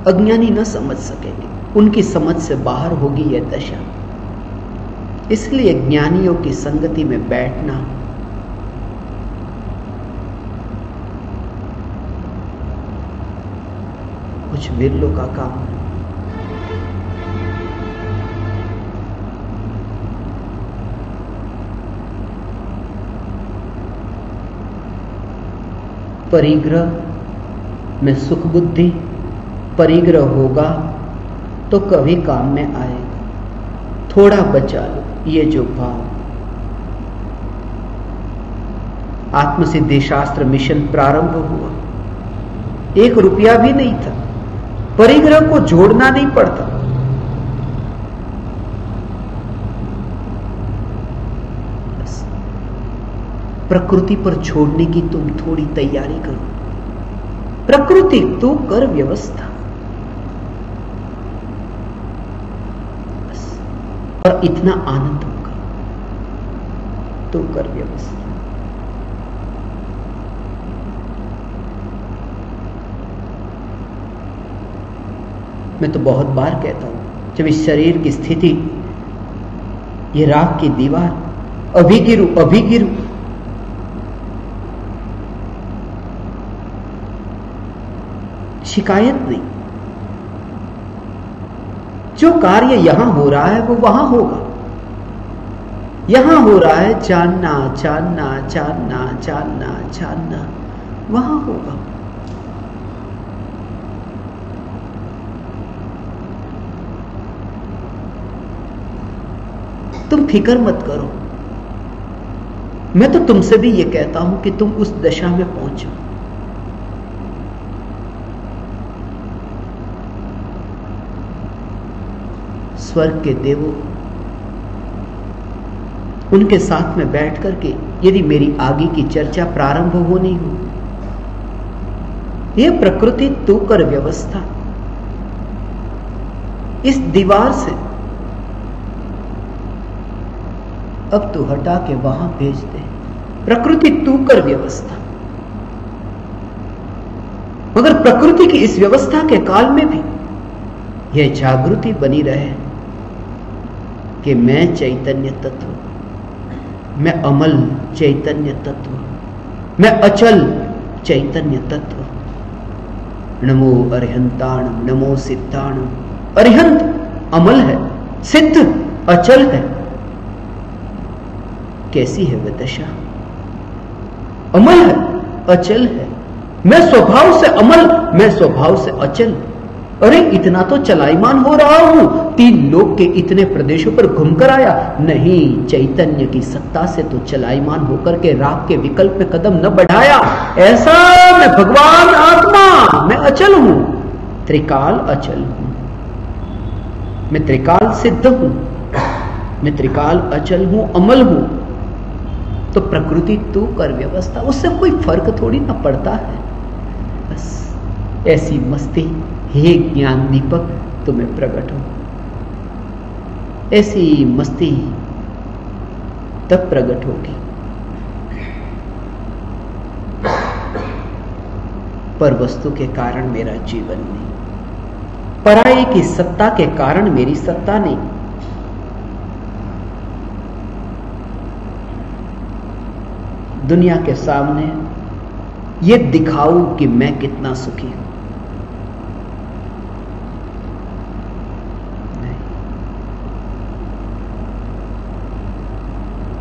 अज्ञानी न समझ सकेंगे, उनकी समझ से बाहर होगी यह दशा। इसलिए ज्ञानियों की संगति में बैठना कुछ विरलों का काम है। परिग्रह में सुख बुद्धि परिग्रह होगा तो कभी काम में आएगा। थोड़ा बचा लो ये जो भाव। आत्मसिद्धि शास्त्र मिशन प्रारंभ हुआ, 1 रुपया भी नहीं था, परिग्रह को जोड़ना नहीं पड़ता। प्रकृति पर छोड़ने की तुम थोड़ी तैयारी करो। प्रकृति तू कर व्यवस्था, बस, और इतना आनंद होगा। तू कर व्यवस्था। मैं तो बहुत बार कहता हूं, जब इस शरीर की स्थिति, ये राख की दीवार, अभी गिरू अभी गिरू, शिकायत नहीं। जो कार्य यहां हो रहा है वो वहां होगा। यहां हो रहा है जानना जानना जानना जानना जानना, वहां होगा। तुम फिक्र मत करो। मैं तो तुमसे भी ये कहता हूं कि तुम उस दशा में पहुंचो। स्वर्ग के देवों, उनके साथ में बैठ करके यदि मेरी आगे की चर्चा प्रारंभ होनी हो, यह प्रकृति तू कर व्यवस्था, इस दीवार से अब तू हटा के वहां भेज दे। प्रकृति तू कर व्यवस्था। मगर प्रकृति की इस व्यवस्था के काल में भी यह जागृति बनी रहे कि मैं चैतन्य तत्व, मैं अमल चैतन्य तत्व, मैं अचल चैतन्य तत्व। नमो अरिहंताणम, नमो सिद्धाणम। अरिहंत अमल है, सिद्ध अचल है। कैसी है वह दशा? अमल है, अचल है। मैं स्वभाव से अमल, मैं स्वभाव से अचल। अरे इतना तो चलायमान हो रहा हूं, 3 लोक के इतने प्रदेशों पर घूमकर आया। नहीं, चैतन्य की सत्ता से तो चलायमान होकर के राग के विकल्प में कदम न बढ़ाया। ऐसा मैं भगवान आत्मा, मैं अचल हूं, त्रिकाल अचल हूं, मैं त्रिकाल सिद्ध हूं, मैं त्रिकाल अचल हूं, अमल हूं। तो प्रकृति तू कर व्यवस्था, उससे कोई फर्क थोड़ी ना पड़ता है। बस ऐसी मस्ती, हे ज्ञान दीपक तुम्हें प्रकट हो, ऐसी मस्ती तब प्रकट होगी। पर वस्तु के कारण मेरा जीवन नहीं, पराये की सत्ता के कारण मेरी सत्ता नहीं। दुनिया के सामने ये दिखाऊं कि मैं कितना सुखी हूं,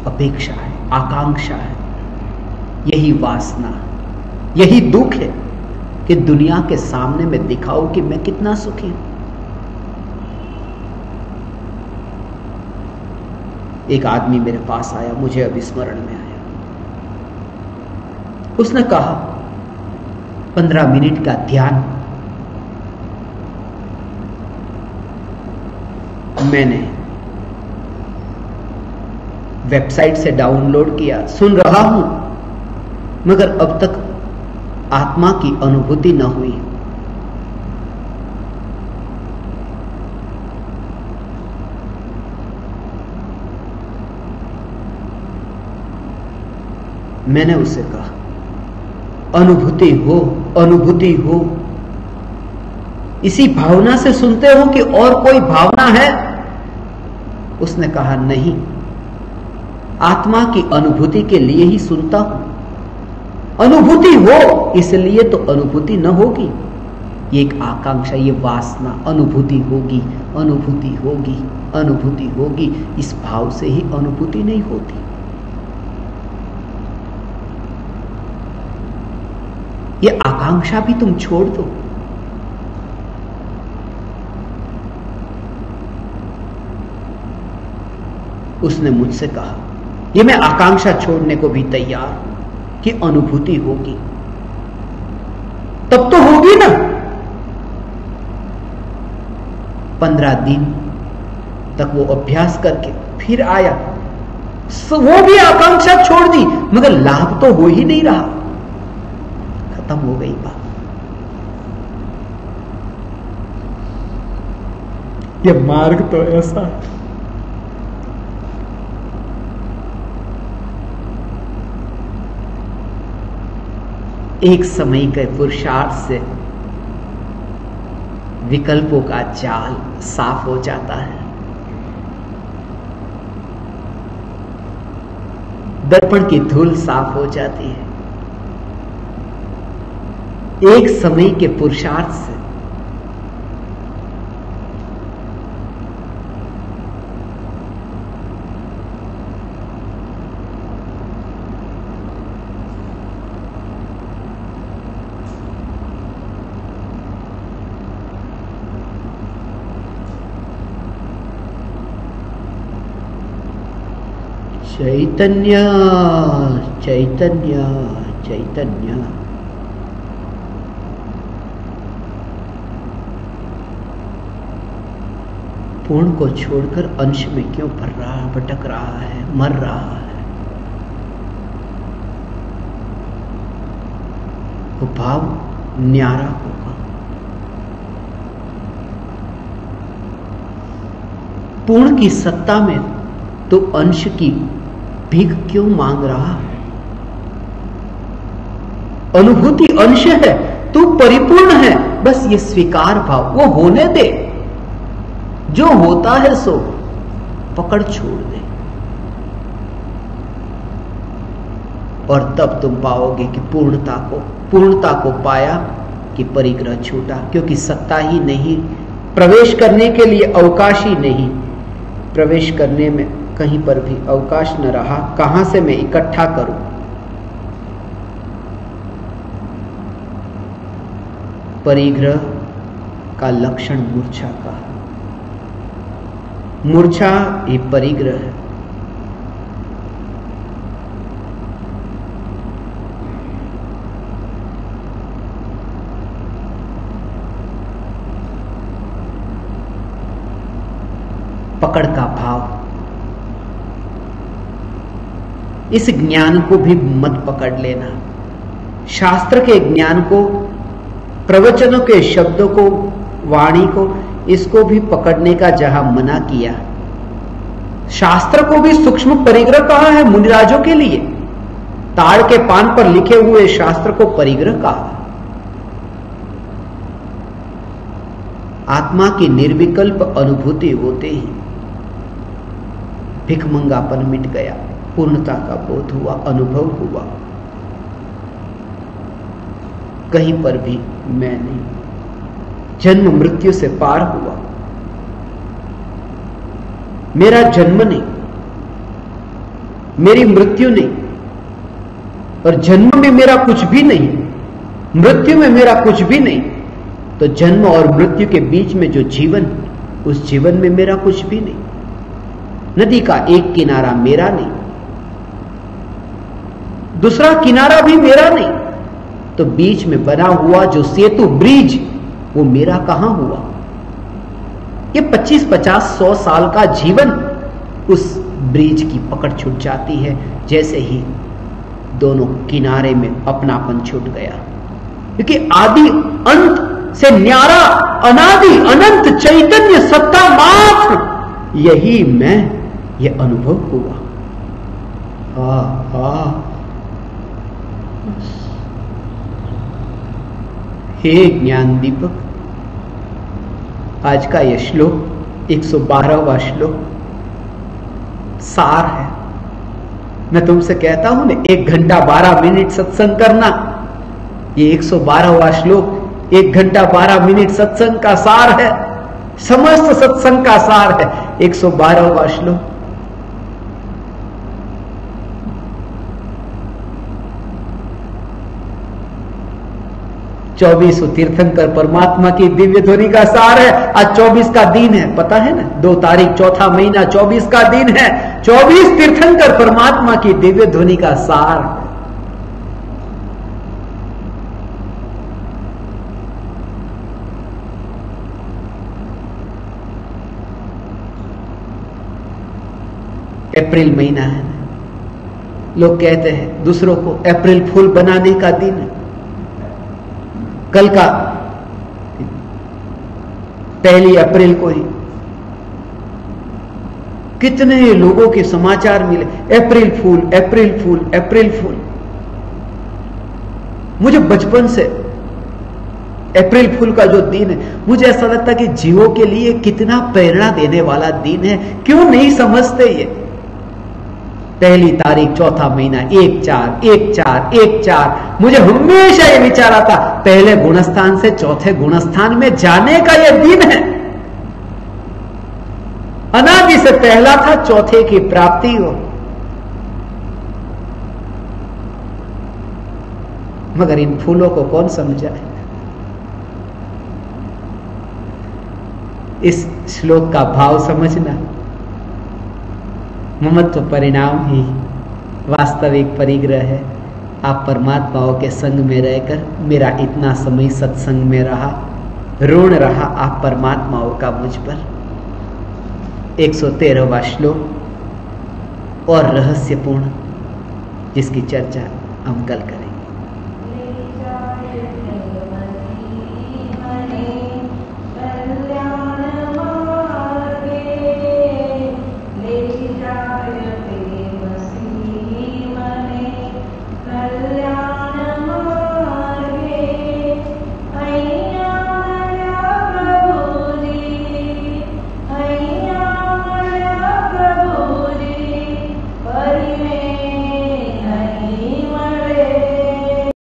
अपेक्षा है, आकांक्षा है, यही वासना, यही दुख है कि दुनिया के सामने मैं दिखाऊं कि मैं कितना सुखी हूं। एक आदमी मेरे पास आया, मुझे अभी स्मरण में आया। उसने कहा 15 मिनट का ध्यान मैंने वेबसाइट से डाउनलोड किया, सुन रहा हूं, मगर अब तक आत्मा की अनुभूति न हुई। मैंने उससे कहा अनुभूति हो, अनुभूति हो। इसी भावना से सुनते हो कि और कोई भावना है? उसने कहा नहीं, आत्मा की अनुभूति के लिए ही सुनता हूं। अनुभूति हो इसलिए तो अनुभूति न होगी। ये एक आकांक्षा, ये वासना, अनुभूति होगी, अनुभूति होगी, अनुभूति होगी, इस भाव से ही अनुभूति नहीं होती। ये आकांक्षा भी तुम छोड़ दो। उसने मुझसे कहा ये मैं आकांक्षा छोड़ने को भी तैयार हूं कि अनुभूति होगी। तब तो होगी ना। 15 दिन तक वो अभ्यास करके फिर आया, वो भी आकांक्षा छोड़ दी, मगर लाभ तो हो ही नहीं रहा। खत्म हो गई बात। ये मार्ग तो ऐसा है। एक समय के पुरुषार्थ से विकल्पों का जाल साफ हो जाता है। दर्पण की धूल साफ हो जाती है। एक समय के पुरुषार्थ से चैतन्य चैतन्य चैतन्य। पूर्ण को छोड़कर अंश में क्यों भटक रहा है, मर रहा है? वो भाव न्यारा होगा। पूर्ण की सत्ता में तो अंश की भीख क्यों मांग रहा है? अनुभूति अंश है, तू परिपूर्ण है, बस ये स्वीकार भाव, वो होने दे। जो होता है सो पकड़ छोड़ दे। और तब तुम पाओगे कि पूर्णता को पाया कि परिग्रह छूटा, क्योंकि सत्ता ही नहीं, प्रवेश करने के लिए अवकाश ही नहीं, प्रवेश करने में कहीं पर भी अवकाश न रहा। कहां से मैं इकट्ठा करूं? परिग्रह का लक्षण मूर्छा का, मूर्छा ये परिग्रह है। पकड़ का भाव, इस ज्ञान को भी मत पकड़ लेना। शास्त्र के ज्ञान को, प्रवचनों के शब्दों को, वाणी को, इसको भी पकड़ने का जहां मना किया। शास्त्र को भी सूक्ष्म परिग्रह कहा है मुनिराजों के लिए। ताड़ के पान पर लिखे हुए शास्त्र को परिग्रह कहा। आत्मा की निर्विकल्प अनुभूति होते ही भिखमंगापन मिट गया, पूर्णता का बोध हुआ, अनुभव हुआ। कहीं पर भी मैं नहीं, जन्म मृत्यु से पार हुआ। मेरा जन्म नहीं, मेरी मृत्यु नहीं, और जन्म में मेरा कुछ भी नहीं, मृत्यु में मेरा कुछ भी नहीं। तो जन्म और मृत्यु के बीच में जो जीवन, उस जीवन में मेरा कुछ भी नहीं। नदी का एक किनारा मेरा नहीं, दूसरा किनारा भी मेरा नहीं, तो बीच में बना हुआ जो सेतु, ब्रिज, वो मेरा कहां हुआ? ये 25, 50, 100 साल का जीवन उस ब्रिज की पकड़ छूट जाती है, जैसे ही दोनों किनारे में अपनापन छूट गया। क्योंकि आदि अंत से न्यारा, अनादि अनंत चैतन्य सत्ता मात्र, यही मैं, ये अनुभव हुआ। हे ज्ञान दीपक, आज का यह श्लोक 112वां श्लोक सार है। मैं तुमसे कहता हूं ना, 1 घंटा 12 मिनट सत्संग करना, ये 112वां श्लोक 1 घंटा 12 मिनट सत्संग का सार है, समस्त सत्संग का सार है 112वां श्लोक। चौबीस तीर्थंकर परमात्मा की दिव्य ध्वनि का सार है। आज 24 का दिन है, पता है ना, 2 तारीख 4था महीना 24 का दिन है। 24 तीर्थंकर परमात्मा की दिव्य ध्वनि का सार। अप्रैल महीना है, लोग कहते हैं दूसरों को अप्रैल फूल बनाने का दिन है। कल का 1 अप्रैल को ही कितने लोगों के समाचार मिले, अप्रैल फूल, अप्रैल फूल, अप्रैल फूल। मुझे बचपन से अप्रैल फूल का जो दिन है, मुझे ऐसा लगता कि जीवों के लिए कितना प्रेरणा देने वाला दिन है। क्यों नहीं समझते ये? 1 तारीख 4था महीना 1/4, 1/4, 1/4। मुझे हमेशा ये विचार आता, पहले गुणस्थान से चौथे गुणस्थान में जाने का ये दिन है। अनादि से पहला था, चौथे की प्राप्ति हो। मगर इन फूलों को कौन समझाए? इस श्लोक का भाव समझना। ममत्व परिणाम ही वास्तविक परिग्रह है। आप परमात्माओं के संग में रहकर, मेरा इतना समय सत्संग में रहा, ऋण रहा आप परमात्माओं का मुझ पर। 113वां श्लोक और रहस्यपूर्ण, जिसकी चर्चा हम कल करें।